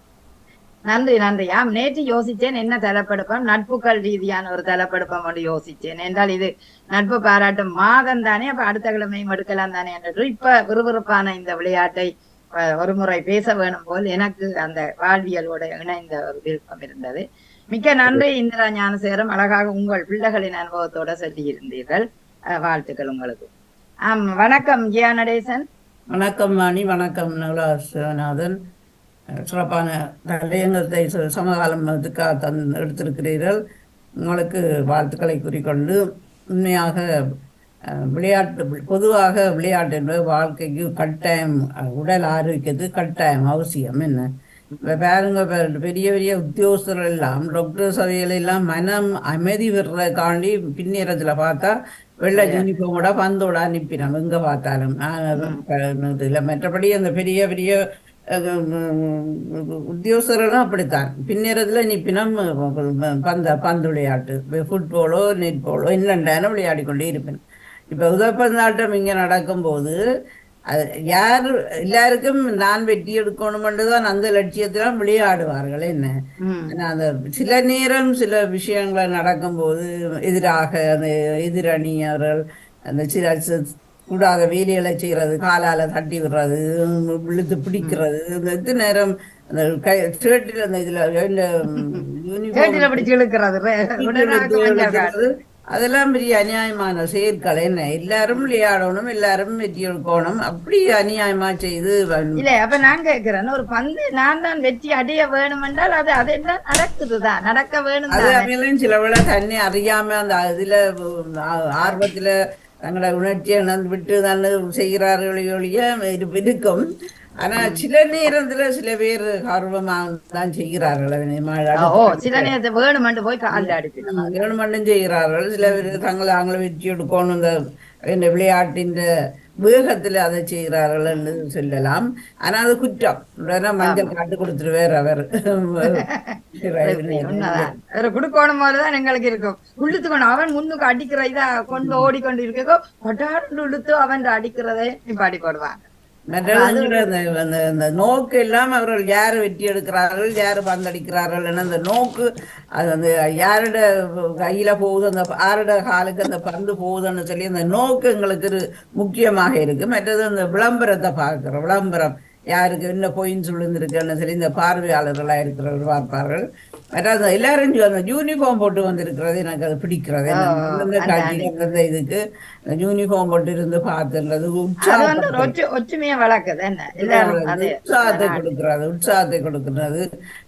நன்றி நன்றி. நேற்று யோசிச்சேன் என்ன தலைப்படுப்போம் நட்புகள் ரீதியான ஒரு தலைப்படுப்பம் ஒன்று யோசிச்சேன். என்றால் இது நட்பு பாராட்டும் மாதம் தானே. அப்ப அடுத்த கிழமையும் எடுக்கலாம் தானே என்று இப்ப விறுவிறுப்பான இந்த விளையாட்டை ஒரு முறை பேச வேணும் போல் எனக்கு அந்த வாழ்வியலோட இணைந்த ஒரு விருப்பம் இருந்தது. மிக்க நன்றி இந்திரா ஞானசேகரம். அழகாக உங்கள் பிள்ளைகளின் அனுபவத்தோட சொல்லி இருந்தீர்கள். வாழ்த்துக்கள் உங்களுக்கு. வணக்கம் ஜியா நடேசன். வணக்கம் வாணி. வணக்கம் நகுலாநாதன். சிறப்பான தலையங்கத்தை சமகாலம் எடுத்திருக்கிறீர்கள். உங்களுக்கு வாழ்த்துக்களை கூறிக்கொண்டு உண்மையாக விளையாட்டு பொதுவாக விளையாட்டு என்பது வாழ்க்கைக்கு கட்டாயம் உடல் ஆரோக்கியத்துக்கு கட்டாயம் அவசியம். என்ன பாருங்க பெரிய பெரிய உத்தியோகஸ்தர்கள் எல்லாம் டாக்டர் சபையில எல்லாம் மனம் அமைதி விடுறதுக்காண்டி பின்னேரத்துல பார்த்தா வெள்ளை யூனிஃபார்ம் கூட பந்தோட அனுப்பினோம் எங்க பார்த்தாலும். இல்லை மற்றபடி அந்த பெரிய பெரிய உத்தியோகஸ்தர்களும் அப்படித்தான் பின்னேரத்துல நிப்பினம் பந்து விளையாட்டு ஃபுட்பாலோ நெட்பாலோ இல்லைண்டான விளையாடி கொண்டே இருப்பேன். இப்ப உதப்பந்தாட்டம் இங்க நடக்கும்போது அது யார் எல்லாருக்கும் நான் வெற்றி எடுக்கணும்ன்றதான் அந்த லட்சியத்திலாம் விளையாடுவார்கள். என்ன அந்த சில நேரம் சில விஷயங்கள் நடக்கும்போது எதிராக அந்த எதிரணியர்கள் அந்த சில கூடாத வேலைகளை செய்யறது, காலால தட்டி விடுறது, இழுத்து பிடிக்கிறது, இந்த இது நேரம் அந்த ஷர்ட்டில் அந்த இதுல யூனிஃபார்ம் கேட்டில பிடிச்சு இழுக்கிறது உடனாக்கு மஞ்சள் காட்டு. அதெல்லாம் பெரிய அநியாயமான செயற்கள். என்ன எல்லாரும் விளையாடணும், எல்லாரும் வெற்றி எடுக்கணும், அப்படி அநியாயமா செய்து இல்ல அப்ப நான் கேட்கிறேன், ஒரு பந்து நான் தான் வெற்றி அடைய வேணும் என்றால் அது அதெல்லாம் நடக்குதுதான், நடக்க வேணும் அது தானே. அவங்களும் சில விட தண்ணி அறியாம அந்த இதுல ஆர்வத்துல தங்களை உணர்ச்சியை விட்டு தானே செய்கிறார்கள் ஒழிய இருக்கும். ஆனா சில நேரத்துல சில பேர் ஆர்வமாக தான் செய்கிறார்கள். ஓ சில நேரத்தை வேணுமென்று போய் காலில் அடிக்கணும். வேணுமென்றும் செய்கிறார்கள். சில பேர் தாங்களை வெற்றி எடுக்கணும் இந்த விளையாட்டின் வேகத்துல அதை செய்கிறார்கள் என்று சொல்லலாம். ஆனா அது குற்றம். உடனே மஞ்சள் காட்டு கொடுத்துருவார் அவர். குடுக்கணும் போதுதான் எங்களுக்கு இருக்கும். உள்ளுத்துக்கணும் அவன் முன்னுக்கு அடிக்கிற இதா கொண்டு ஓடிக்கொண்டு இருக்கோ கொட்டாண்டு உள்ளுத்து அவன் அடிக்கிறதை நிப்பாடி போடுவாங்க. அந்த நோக்கு எல்லாம் அவர்கள் யாரு வெற்றி எடுக்கிறார்கள், யாரு பந்தடிக்கிறார்கள், அந்த நோக்கு அது அந்த யாரோட கையில போகுது, அந்த யாரோட காலுக்கு அந்த பந்து போகுதுன்னு சொல்லி அந்த நோக்கு எங்களுக்கு முக்கியமாக இருக்கு. மற்றது அந்த விளம்பரத்தை பார்க்கிறோம். விளம்பரம் யாருக்கு என்ன பாயிண்ட்ஸ் விழுந்திருக்குன்னு சொல்லி இந்த பார்வையாளர்களாக இருக்கிறவர்கள் பார்ப்பார்கள். மற்ற எல்லாரும் அந்த யூனிஃபார்ம் போட்டு வந்திருக்கிறது எனக்கு அது பிடிக்கிறது. அந்தந்த இதுக்கு யூனிஃபார்ம் போட்டு இருந்து பார்த்துன்றது ஒற்றுமையை வளர்க்குது, உற்சாகத்தை கொடுக்கிறது, உற்சாகத்தை கொடுக்கிறது.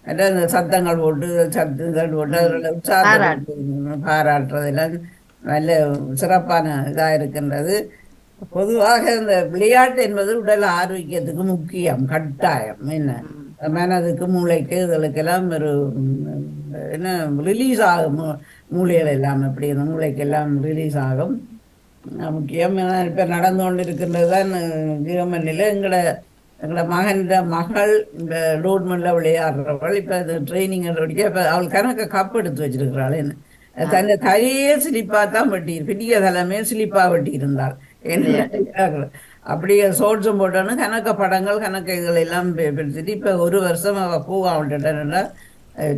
மற்ற அந்த சத்தங்கள் போட்டு சத்தங்கள் போட்டு அதில் உற்சாகத்தை பாராட்டுறதெல்லாம் நல்ல சிறப்பான இதாக இருக்கின்றது. பொதுவாக இந்த விளையாட்டு என்பது உடல் ஆரோக்கியத்துக்கு முக்கியம், கட்டாயம். என்ன மனதுக்கு மூளைக்கு இதுகளுக்கெல்லாம் ஒரு என்ன ரிலீஸ் ஆகும், மூளைகள் எல்லாம் எப்படி இந்த மூளைக்கு எல்லாம் ரிலீஸ் ஆகும், முக்கியம். இப்போ நடந்து கொண்டு இருக்கின்றது தான் ஜெர்மனியில் எங்களோட மகள் இந்த ரோட்மனில் விளையாடுறவள் இப்போ அது ட்ரைனிங் இப்போ அவள் கணக்கு கப் எடுத்து வச்சிருக்கிறாள். என்ன தன்னை தலையே சிலிப்பா தான் வெட்டி, பெரிய தலைமே சிலிப்பா வெட்டி இருந்தாள். அப்படியே சோட்ஸும் போட்டோன்னு கணக்க படங்கள் கணக்க இதுகள் எல்லாம் பெருத்துட்டு இப்போ ஒரு வருஷம் அவள் பூவா விட்டுட்டா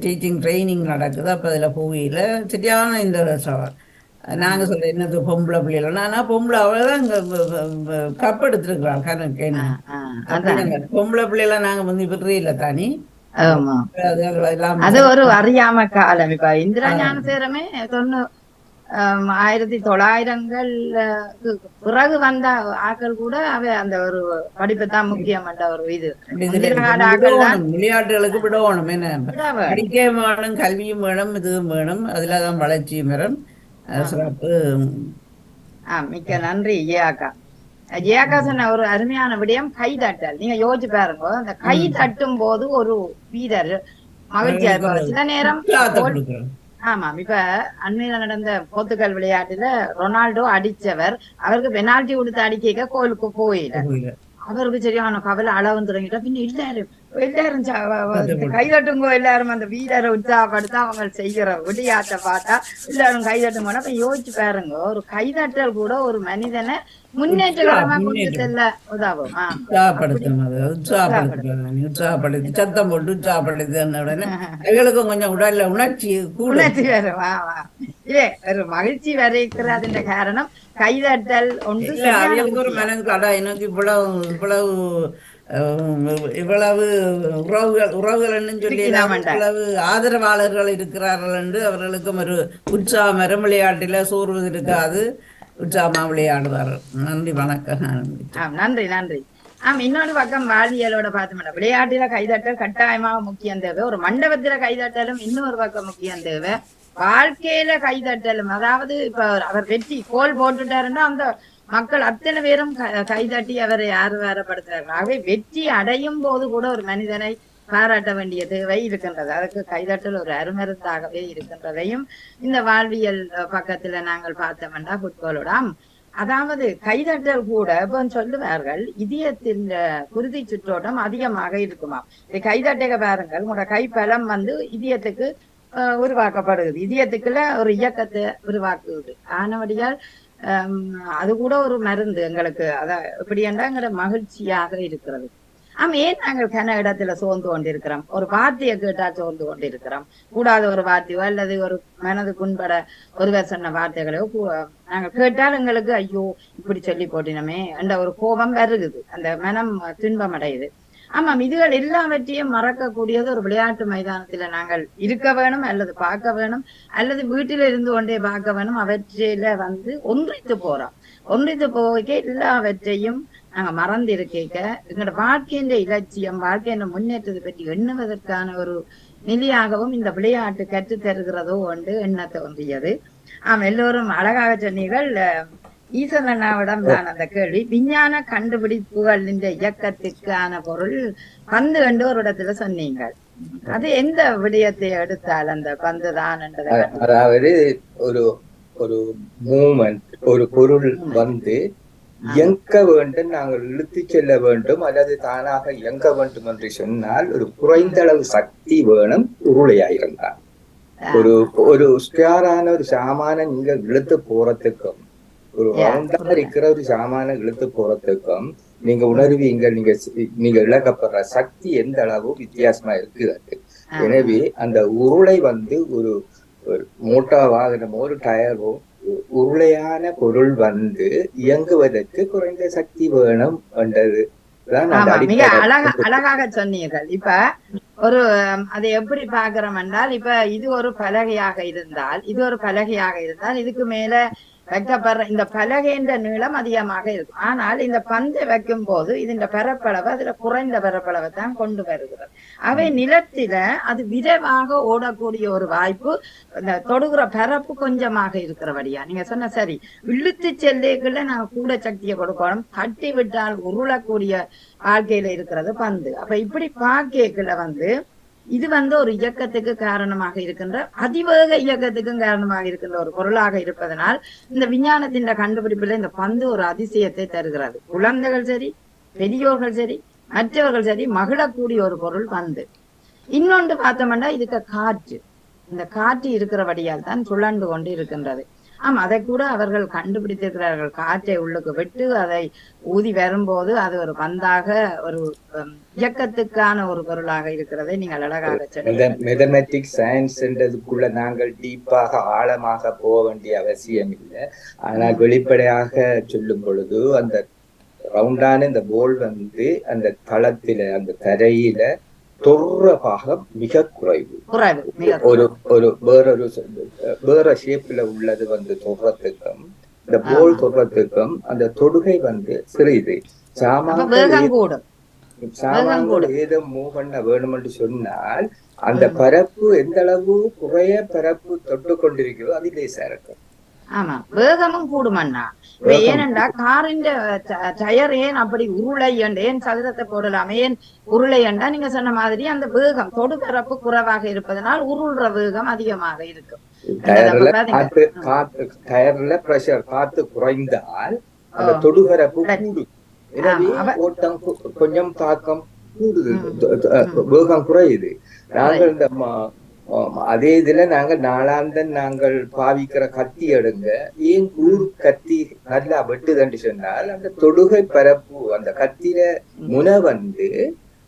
டீச்சிங் ட்ரைனிங் நடக்குது. அப்போ அதில் பூவியில் சரியான இந்த வருஷம் நாங்கள் சொல்கிறோம் என்னது பொம்பளை பிள்ளைகள், ஆனால் பொம்பளை அவளை தான் இங்கே கப் எடுத்துருக்குறாள் கணக்கு. என்ன பொம்பளை பிள்ளைலாம் நாங்கள் வந்து விடுறீல தானி. அது ஒரு அறியாம காலம். இப்ப இந்திரா ஞானசேரமே 1900கள் பிறகு வந்த ஆக்கள் கூட அவ அந்த ஒரு படிப்பு தான் முக்கியம். ஒரு இது விளையாட்டுகளுக்கு விடணும். என்ன படிக்க வேணும், கல்வியும் வேணும், இதுவும் வேணும், அதுலதான் வளர்ச்சியும் வரும். சிறப்பு. மிக்க நன்றி ஜெயாக்கா. ஜெயாக்கா சொன்ன ஒரு அருமையான விடயம் கை தட்டல். நீங்க யோசிச்சு பாருங்க, அந்த கை தட்டும் போது ஒரு வீரர் மகிழ்ச்சியா இருப்பார். சில நேரம் ஆமாம், இப்ப அண்மையில நடந்த போர்த்துகல் விளையாட்டுல ரொனால்டோ அடிச்சவர், அவருக்கு பெனால்டி கொடுத்து அடிக்க கோலுக்கு போயில அவருக்கு சரியான கவலை அளவு தொடங்கிட்டா. பின்ன எல்லாரும் கைதட்டுங்கோ, எல்லாரும் அந்த வீரரை உற்சாகப்படுத்த அவங்க செய்யற விளையாட்டை பார்த்தா எல்லாரும் கைதட்டும் போனா. அப்ப யோசிச்சு பாருங்க, ஒரு கைதட்டல் கூட ஒரு மனிதனை முன்னேற்றகரமா கொண்டு செல்ல உதவும். உற்சாகப்படுத்தி சத்தம் போட்டு உற்சாகப்படுத்தி உடனே எங்களுக்கும் கொஞ்சம் உடல்ல உணர்ச்சி வரும். இல்ல ஒரு மகிழ்ச்சி வரைக்கிற அதுன்ற காரணம் கைதட்டல் ஒன்று. அவங்களுக்கு ஒரு மனது கடா எனக்கு இவ்வளவு உறவுகள் சொல்லி இவ்வளவு ஆதரவாளர்கள் இருக்கிறார்கள் என்று அவர்களுக்கும் ஒரு உற்சாகம் வரும். விளையாட்டில சோர்வது இருக்காது, உற்சாகமா விளையாடுவார்கள். நன்றி, வணக்கம். நன்றி நன்றி. இன்னொரு பக்கம் வாழ்வியலோட பார்த்தோம்னா விளையாட்டுல கைதட்டல் கட்டாயமாக முக்கியம் தேவை. ஒரு மண்டபத்துல கைதட்டலும் இன்னொரு பக்கம் முக்கியம் தேவை. வாழ்க்கையில கைதட்டலும், அதாவது இப்ப அவர் வெற்றி கோல் போட்டுட்டாருன்னா அந்த மக்கள் அத்தனை பேரும் கைதட்டி அவரை ஆரவாரப்படுத்துறார்கள். ஆகவே வெற்றி அடையும் போது கூட ஒரு மனிதனை பாராட்ட வேண்டிய தேவை இருக்கின்றது. அதுக்கு கைதட்டல் ஒரு அருமருந்தாகவே இருக்கின்றதையும் இந்த வாழ்வியல் பக்கத்துல நாங்கள் பார்த்தோம்னா ஃபுட்பாலோட அதாவது கைதட்டல் கூட இப்போ சொல்லுவார்கள் இதயத்தின் குருதி சுற்றோட்டம் அதிகமாக இருக்குமா. இந்த கைதட்டக பாருங்கள், உங்களோட கைப்பலம் இதயத்துக்கு உருவாக்கப்படுது, இதயத்துக்குள்ள ஒரு இயக்கத்தை உருவாக்குது. ஆனபடியால் அது கூட ஒரு மருந்து எங்களுக்கு. அதான் எப்படி என்றால் எங்களோட மகிழ்ச்சியாக இருக்கிறது. ஏன் நாங்கள் கன இடத்துல சோர்ந்து கொண்டிருக்கிறோம்? ஒரு வார்த்தையை கேட்டா சோர்ந்து கொண்டிருக்கிறோம். கூடாத ஒரு வார்த்தையோ அல்லது ஒரு மனது புண்பட ஒருவர் சொன்ன வார்த்தைகளோ நாங்கள் கேட்டால் எங்களுக்கு ஐயோ இப்படி சொல்லி போட்டினமே என்ற ஒரு கோபம் வருகுது, அந்த மனம் துன்பம் அடையுது. ஆமாம், இதுகள் எல்லாவற்றையும் மறக்கக்கூடியது ஒரு விளையாட்டு மைதானத்துல நாங்கள் இருக்க வேணும், அல்லது பார்க்க வேணும், அல்லது வீட்டில இருந்து கொண்டே பார்க்க வேணும். அவற்றையில ஒன்றித்து போறோம். ஒன்றித்து போக எல்லாவற்றையும் நாங்க மறந்து இருக்க எங்களோட வாழ்க்கையின் இலட்சியம், வாழ்க்கையின் முன்னேற்றத்தை பற்றி எண்ணுவதற்கான ஒரு நிலையாகவும் இந்த விளையாட்டு கற்றுத் தருகிறதோ ஒன்று எண்ண தோன்றியது. எல்லோரும் அழகாக சொன்னீர்கள். ஈசனண்ணாவிடம் நான் அந்த கேள்வி, விஞ்ஞான கண்டுபிடிப்புகளின் இயக்கத்துக்கான பொருள் பந்து என்று ஒரு இடத்துல சொன்னீங்க. அது எந்த விடயத்தை எடுத்தால் அந்த பந்து தான் என்றதை? அதாவது ஒரு ஒரு மூமெண்ட், ஒரு பொருள் இயங்க வேண்டும், நாங்கள் இழுத்து செல்ல வேண்டும் அல்லது தானாக இயங்க வேண்டும் என்று சொன்னால் ஒரு குறைந்த அளவு சக்தி வேணும். உருளையாயிருந்தால் ஒரு ஒரு ஸ்கொயரான ஒரு சாமான நீங்க இழுத்து போறதுக்கும் ஒரு ரவுண்டா இருக்கிற ஒரு சாமான இழுத்து போறதுக்கும் நீங்க உணர்வீங்க, நீங்க இழக்கப்படுற சக்தி எந்த அளவு வித்தியாசமா இருக்குது. எனவே அந்த உருளை ஒரு மோட்டார் வாகனமோ ஒரு டயரோ உருளையான பொருள் இயங்குவதற்கு குறைந்த சக்தி வேணும் என்றது. மிக அழகாக சொன்னீர்கள். இப்ப ஒரு அதை எப்படி பாக்குறோம் என்றால், இப்ப இது ஒரு பலகையாக இருந்தால் இதுக்கு மேல வைக்கப்படுற இந்த பலகைன்ற நீளம் அதிகமாக இருக்கும். ஆனால் இந்த பந்தை வைக்கும் போது இந்த பரப்பளவு அதுல குறைந்த பரப்பளவை தான் கொண்டு வருகிறது. அவை நிலத்தில அது விரைவாக ஓடக்கூடிய ஒரு வாய்ப்பு, இந்த தொடுகிற பரப்பு கொஞ்சமாக இருக்கிறபடியா நீங்க சொன்ன சரி. இழுத்து செல்லுக்குள்ள நாங்க கூட சக்தியை கொடுக்கணும். தட்டி விட்டால் உருளக்கூடிய வாழ்க்கையில இருக்கிறது பந்து. அப்ப இப்படி பார்க்கல இது ஒரு இயக்கத்துக்கு காரணமாக இருக்கின்ற, அதிவேக இயக்கத்துக்கும் காரணமாக இருக்கின்ற ஒரு பொருளாக இருப்பதனால் இந்த விஞ்ஞானத்தின் கண்டுபிடிப்புல இந்த பந்து ஒரு அதிசயத்தை தருகிறது. குழந்தைகள் சரி, பெரியோர்கள் சரி, மற்றவர்கள் சரி மகிழக்கூடிய ஒரு பொருள் பந்து. இன்னொன்று பார்த்தோம்னா இதுக்கு காற்று, இந்த காற்று இருக்கிறபடியால் தான் சுழண்டு கொண்டு இருக்கின்றது. அதை கூட அவர்கள் கண்டுபிடித்திருக்கிறார்கள். காற்றை உள்ளுக்கு விட்டு அதை ஊதி வரும்போது அது ஒரு பந்தாக ஒரு இயக்கத்துக்கான ஒரு பொருளாக இருக்கிறதை நீங்கள் அழகாக சொன்னீங்க. மேத்தமேட்டிக்ஸ் சயின்ஸ் என்றதுக்குள்ள நாங்கள் டீப்பாக ஆழமாக போக வேண்டிய அவசியம் இல்லை. ஆனால் வெளிப்படையாக சொல்லும் பொழுது அந்த ரவுண்டான இந்த போல் அந்த தளத்தில அந்த தரையில தொடுற பாகம் மிக குறைவு. ஒரு வேற ஷேப்ல உள்ளது தொடுறதுக்கும் இந்த போல் தொடுறதுக்கும் அந்த தொடுகை சிறிது. சாமான்கள் ஏதோ மூவ் பண்ண வேணும் என்று சொன்னால் அந்த பரப்பு எந்த அளவு குறைய பரப்பு தொட்டு கொண்டிருக்கிறதோ அது லேசா இருக்கும். ஆமா, வேகமும் கூடுமண்ணா. ஏனென்றா காரின் டயர் ஏன் அப்படி உருளை ஏன் சதுரத்தை போடலாம், ஏன் உருளை என்றா நீங்க சொன்ன மாதிரி அந்த வேகம் தொடுபரப்பு குறைவாக இருப்பதனால் உருள்ற வேகம் அதிகமாக இருக்கும். டயர்ல பிரஷர் காத்து குறைந்தால் அந்த தொடுபரப்பு கூடும். எனவே ஓட்டம் கொஞ்சம் தாக்கம் கூடுது, வேகம் குறையுது. நாங்கள் இந்த அதே இதுல நாங்கள் பாவிக்கிற கத்தி எடுங்க, ஏன் கூறு கத்தி நல்லா வெட்டுதண்டு சொன்னால் அந்த தொடுகை பரப்பு அந்த கத்திர முனை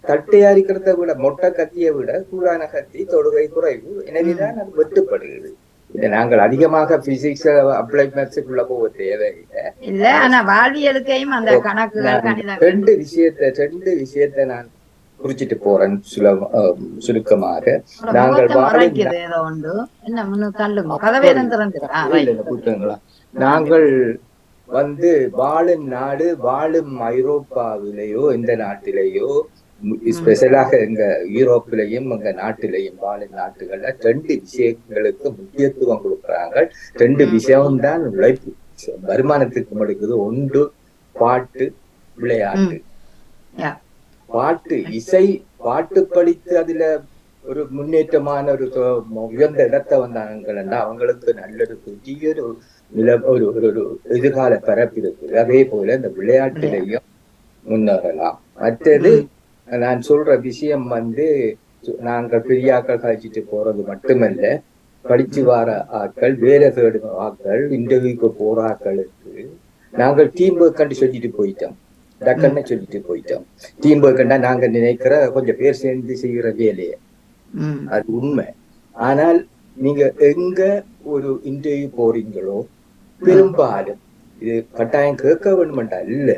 தட்டையாரிக்கிறத விட மொட்டை கத்தியை விட கூடான கத்தி தொடுகை குறைவு. எனவேதான் அது வெட்டுப்படுகிறது. இதை நாங்கள் அதிகமாக பிசிக்ஸ் அப்ளை மேத்ஸுக்குள்ள போக தேவையில்லை. இல்ல, ஆனா வாழ்வியலுக்கையும் அந்த கணக்குகள் ரெண்டு விஷயத்தை நான் குறிச்சிட்டு போறேன் சுருக்கமாக. நாங்கள் வாழும் நாடு, வாழும் ஐரோப்பாவிலேயோ எந்த நாட்டிலேயோ, ஸ்பெஷலாக எங்க யூரோப்பிலையும் எங்க நாட்டிலையும் வாழும் நாட்டுகள்ல ரெண்டு விஷயங்களுக்கு முக்கியத்துவம் கொடுக்குறாங்க. ரெண்டு விஷயம்தான் உழைப்பு வருமானத்துக்கு முடிக்குது. ஒன்று பாட்டு, விளையாட்டு. பாட்டு, இசை, பாட்டு படித்து அதுல ஒரு முன்னேற்றமான ஒரு உயர்ந்த இடத்தை வந்தாங்கன்னா அவங்களுக்கு நல்லொரு பெரிய ஒரு எதிர்கால பரப்பு இருக்குது. அதே போல இந்த விளையாட்டிலையும் முன்னேறலாம். மற்றது நான் சொல்ற விஷயம் நாங்கள் பெரியாக்கள் கழிச்சிட்டு போறது மட்டுமல்ல, படிச்சு வர ஆட்கள், வேலை தேடும் ஆட்கள், இன்டர்வியூக்கு போற ஆட்களுக்கு நாங்கள் டீம் ஒர்க் கண்டு சொல்லிட்டு போயிட்டோம். டக்குன்னு சொல்லிட்டு போயிட்டோம். டீம் ஒர்க்னா நாங்க நினைக்கிற கொஞ்சம் பேர் சேர்ந்து செய்கிற வேலையை, அது உண்மை. ஆனால் நீங்க எங்க ஒரு இன்டர்வியூ போறீங்களோ பெரும்பாலும் இது கட்டாயம் கேட்க வேணுமெண்டா இல்ல,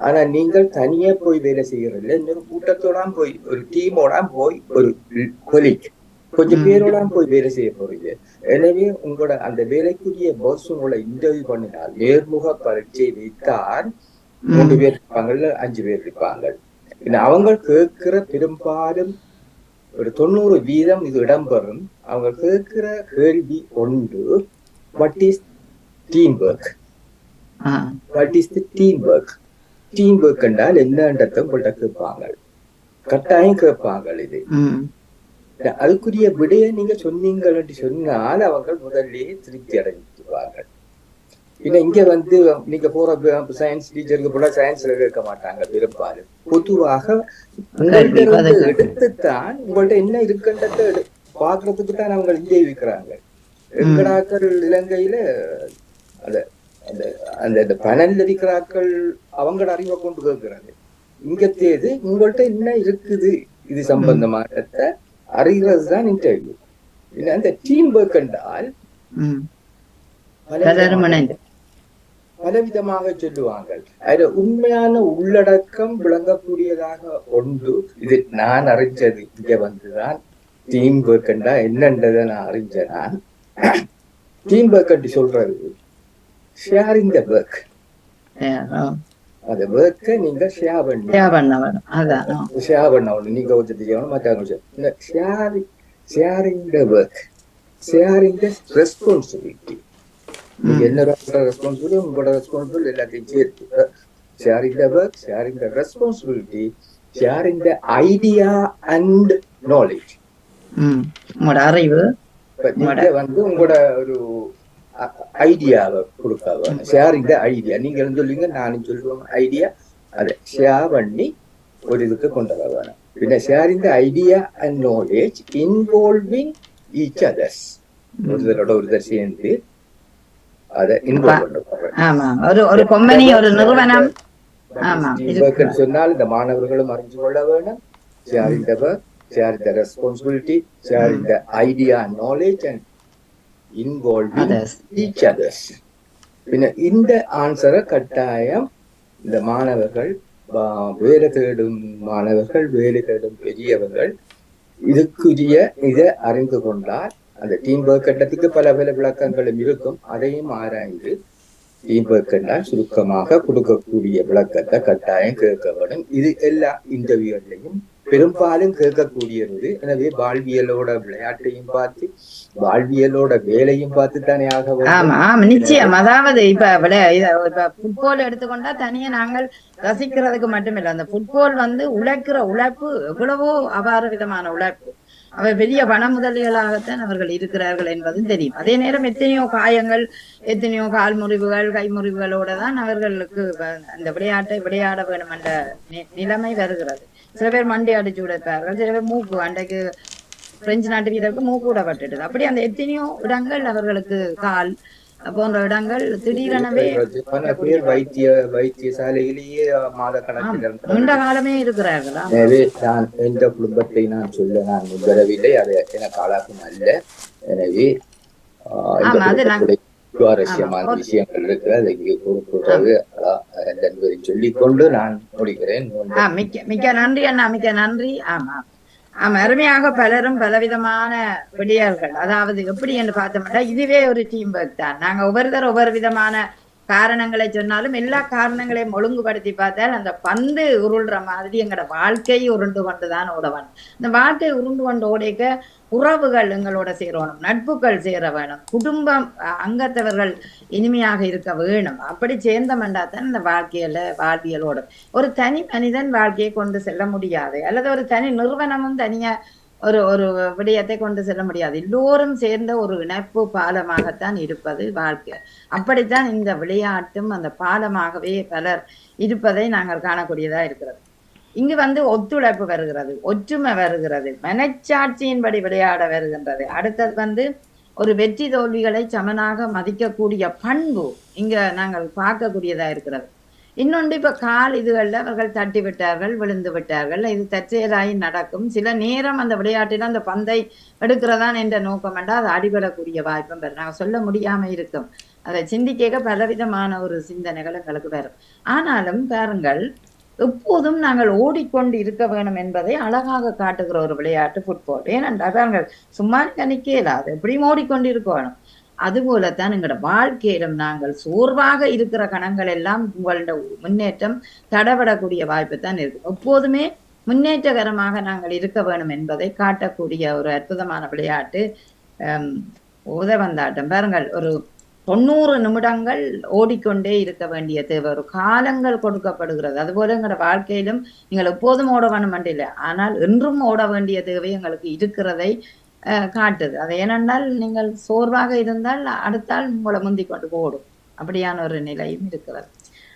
ஆனா நீங்கள் தனியா போய் வேலை செய்யறதில்ல, இன்னொரு கூட்டத்தோட போய் ஒரு டீமோட போய் ஒரு கொலீக் கொஞ்சம் பேரோட போய் வேலை செய்ய போறீங்க. எனவே உங்களோட அந்த வேலைக்குரிய பாஸ் உங்களை இன்டர்வியூ பண்ணினால் நேர்முக பரீட்சை வைத்தால் 3 பேர் இருப்பாங்கல்ல, 5 பேர் இருப்பாங்க. அவங்க கேட்கிற பெரும்பாலும் ஒரு 90% இது இடம்பெறும். அவங்க கேட்கிற கேள்வி ஒன்று, what is team work, what is the team work. Team work என்றால் என்னன்றதை உங்கள்கிட்ட கேட்பாங்க, கட்டாயம் கேட்பாங்க. இது அதுக்குரிய விடையை நீங்க சொன்னீங்கள் என்று சொன்னால் அவங்க முதல்ல திருப்தி அடைஞ்சிருவாங்க. இங்க வந்து நீங்க போற சயின்ஸ் டீச்சருக்கு போல சயின்ஸ்ல கேட்க மாட்டாங்க பெரும்பாலும். பொதுவாக உங்கள்கிட்ட எடுத்துத்தான் உங்கள்ட்ட என்ன இருக்குன்றத பாக்குறதுக்கு தான் அவங்க இங்கே இருக்கிறாங்க. எங்கடாக்கள் இலங்கையில அந்த அந்த அந்த பனல்ல இருக்கிறாக்கள் அவங்களோட அறிவை கொண்டு கேட்கிறாங்க. இங்க தேது உங்கள்கிட்ட என்ன இருக்குது இது சம்பந்தமானத அறிகிறது தான் இன்டர்வியூ. அந்த டீம் ஒர்க் என்றால் பலவிதமாக சொல்லுவாங்க. அதுல உண்மையான உள்ளடக்கம் விளங்கக்கூடியதாக ஒன்று. இது நான் அறிஞ்சது இங்க வந்துதான் டீம் ஒர்க் என்றா என்னன்றதை நான் அறிஞ்சேன். டீம் ஒர்க் என்று சொல்றது ஷேரிங் த ஒர்க். அந்த ஒர்க்கை நீங்க ஷேர் பண்ணணும். நீங்க கொஞ்சம் செய்யணும், மற்றவங்க sharing the work, sharing the responsibility. நீங்க என்ன ரெஸ்பான்சிபிலிட்டி, உங்களோட ரெஸ்பான்சிபிலிட்டி எல்லாத்தையும் சேர்த்து sharing the work, sharing the responsibility, sharing the idea and knowledge. உங்களோட அறிவு நீங்க வந்து உங்களோட ஒரு ஐடியாவை கொடுக்க வேணும். ஷேரிங் த ஐடியா, நீங்க சொல்லுவீங்க நானும் சொல்லுவேன் ஐடியா, அதை ஷேர் பண்ணி ஒரு இதுக்கு கொண்டு வர வேணும். பின்ன sharing the idea and knowledge involving each others. ஒருத்தரோட ஒருத்தர் சேர்ந்து அதை இன்வால்வ் பண்ணுவாங்க. ஒரு கம்பெனி, ஒரு நிறுவனம் சொன்னால் இந்த மாணவர்களும் அறிஞ்சு கொள்ள வேணும். Sharing the work, sharing the responsibility, sharing the idea and knowledge and involving each others. இந்த ஆன்சரை கட்டாயம் இந்த மாணவர்கள், வேலை தேடும் மாணவர்கள், வேலை தேடும் பெரியவர்கள் இதுக்குரிய இதை அறிந்து கொண்டால் அந்த டீம் ஒர்க் கட்டத்துக்கு பல பல விளக்கங்களும் இருக்கும். அதையும் ஆராய்ந்து டீம் ஒர்க் என்றால் சுருக்கமாக கொடுக்கக்கூடிய விளக்கத்தை கட்டாயம் கேட்க வேண்டும். இது எல்லா இன்டர்வியூலையும் பெரும்பாலும் கேட்கக்கூடியது. எனவே வாழ்வியலோட விளையாட்டையும் பார்த்து வாழ்வியலோட வேலையும் பார்த்து தானே ஆக வேண்டும். நிச்சயம். அதாவது இப்ப ஃபுட்பால் எடுத்துக்கொண்டா தனியா நாங்கள் ரசிக்கிறதுக்கு மட்டுமில்லை, அந்த ஃபுட்பால் வந்து உழைக்கிற உழைப்பு எவ்வளவோ அபார விதமான உழைப்பு. அவை பெரிய பண முதலிகளாகத்தான் அவர்கள் இருக்கிறார்கள் என்பதும் தெரியும். அதே நேரம் எத்தனையோ காயங்கள், எத்தனையோ கால் முறிவுகள், கை முறிவுகளோட தான் அவர்களுக்கு அந்த விளையாட்டை விளையாட வேண்டும் என்ற நிலைமை வருகிறது. சில பேர் மண்டை அடிச்சு விடுப்பார்கள், சில பேர் மூக்கு, அன்றைக்கு பிரெஞ்சு நாட்டு வீரருக்கு மூக்கு விடப்பட்டுடுது. அப்படி அந்த எத்தனையோ இடங்கள் அவர்களுக்கு கால் போன்ற இடங்கள் திடீரெனவே வைத்தியசாலையிலேயே மாத கணக்கில் நீண்ட காலமே இருக்கிறார்களா. எனவே நான் எந்த குடும்பத்தை நான் சொல்ல நான் முன்வரவில்லை, அது எனக்கு ஆளாகும் அல்ல. எனவே சுவாரஸ்யமான விஷயங்கள் இருக்கு, அதை கூறுறது என்பதை சொல்லிக்கொண்டு நான் முடிக்கிறேன். மிக்க நன்றி அண்ணா, மிக்க நன்றி. ஆமா அருமையாக பலரும் பலவிதமான விடியல்கள், அதாவது எப்படி என்று பார்த்தோம்னா இதுவே ஒரு டீம் ஒர்க் தான். நாங்க ஒவ்வொருத்தர் ஒவ்வொரு விதமான காரணங்களை சொன்னாலும் எல்லா காரணங்களையும் ஒழுங்குபடுத்தி பார்த்தால் அந்த பந்து உருள்ற மாதிரி எங்களோட வாழ்க்கை உருண்டு கொண்டுதான் ஓடவன். இந்த வாழ்க்கை உருண்டு கொண்டு ஓடிக்க உறவுகள் எங்களோட சேரணும், நட்புகள் சேர வேணும், குடும்பம் அங்கத்தவர்கள் இனிமையாக இருக்க வேணும். அப்படி சேர்ந்த மண்டாத்தான் இந்த வாழ்வியலோடும் ஒரு தனி மனிதன் வாழ்க்கையை கொண்டு செல்ல முடியாது, அல்லது ஒரு தனி நிறுவனமும் தனியா ஒரு விடயத்தை கொண்டு செல்ல முடியாது. எல்லோரும் சேர்ந்த ஒரு இணைப்பு பாலமாகத்தான் இருப்பது வாழ்க்கை. அப்படித்தான் இந்த விளையாட்டும் அந்த பாலமாகவே பலர் இருப்பதை நாங்கள் காணக்கூடியதா இருக்கிறது. இங்கு ஒத்துழைப்பு வருகிறது, ஒற்றுமை வருகிறது, மனச்சாட்சியின்படி விளையாட வருகின்றது. அடுத்தது ஒரு வெற்றி தோல்விகளை சமனாக மதிக்கக்கூடிய பண்பு இங்க நாங்கள் பார்க்கக்கூடியதா இருக்கிறது. இன்னொன்று இப்ப கால் இதுகள்ல அவர்கள் தட்டி விட்டார்கள், விழுந்து விட்டார்கள். இது தற்செயலாகி நடக்கும். சில நேரம் அந்த விளையாட்டில் அந்த பந்தை எடுக்கிறதான் என்ற நோக்கம் என்றால் அது அடிபடக்கூடிய வாய்ப்பும் பெறும். நாங்கள் சொல்ல முடியாம இருக்கும். அதை சிந்திக்க பலவிதமான ஒரு சிந்தனைகள் எங்களுக்கு வரும். ஆனாலும் பாருங்கள், எப்போதும் நாங்கள் ஓடிக்கொண்டு இருக்க வேணும் என்பதை அழகாக காட்டுகிற ஒரு விளையாட்டு ஃபுட்பால். ஏனென்றால் பாருங்கள், சும்மா நிக்க இயலாது, எப்படியும் ஓடிக்கொண்டு இருக்க வேணும். அதுபோலத்தான் எங்களோட வாழ்க்கையிலும் நாங்கள் சோர்வாக இருக்கிற கணங்கள் எல்லாம் உங்களோட முன்னேற்றம் தடபடக்கூடிய வாய்ப்பு தான் இருக்கு. எப்போதுமே முன்னேற்றகரமாக நாங்கள் இருக்க வேணும் என்பதை காட்டக்கூடிய ஒரு அற்புதமான விளையாட்டு உதவந்தாட்டம். பாருங்கள், ஒரு 90 நிமிடங்கள் ஓடிக்கொண்டே இருக்க வேண்டிய தேவை, ஒரு காலங்கள் கொடுக்கப்படுகிறது. அதுபோல எங்களோட வாழ்க்கையிலும் நீங்கள் எப்போதும் ஓட வேணும் இல்லை, ஆனால் என்றும் ஓட வேண்டிய தேவை எங்களுக்கு இருக்கிறதை காட்டுது. அது ஏனென்றால் நீங்கள் சோர்வாக இருந்தால் அடுத்தால் உங்களை முந்தி கொண்டு ஓடும், அப்படியான ஒரு நிலையும் இருக்கிறது.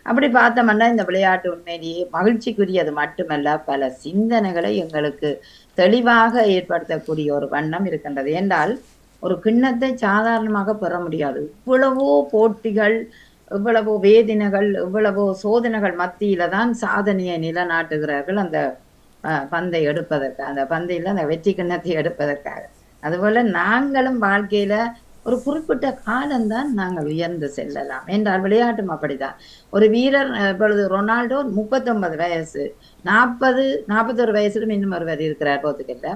அப்படி பார்த்தோம்னா இந்த விளையாட்டு உண்மையிலேயே மகிழ்ச்சிக்குரியது மட்டுமல்ல, பல சிந்தனைகளை எங்களுக்கு தெளிவாக ஏற்படுத்தக்கூடிய ஒரு வண்ணம் இருக்கின்றது. என்றால் ஒரு கிண்ணத்தை சாதாரணமாக பெற முடியாது. இவ்வளவோ போட்டிகள், இவ்வளவோ வேதனைகள், இவ்வளவோ சோதனைகள் மத்தியில தான் சாதனையை நிலைநாட்டுகிறார்கள் அந்த பந்தை எடுப்பதற்கு, அந்த பந்தையில அந்த வெற்றி கிண்ணத்தை எடுப்பதற்காக. அதுபோல நாங்களும் வாழ்க்கையில ஒரு குறிப்பிட்ட காலம்தான் நாங்கள் உயர்ந்து செல்லலாம் என்றால் விளையாட்டும் அப்படிதான். ஒரு வீரர் இப்பொழுது ரொனால்டோ 39 வயசு, 41 வயசுலும் இன்னும் ஒருவர் இருக்கிறார் போத்துக்கல்ல.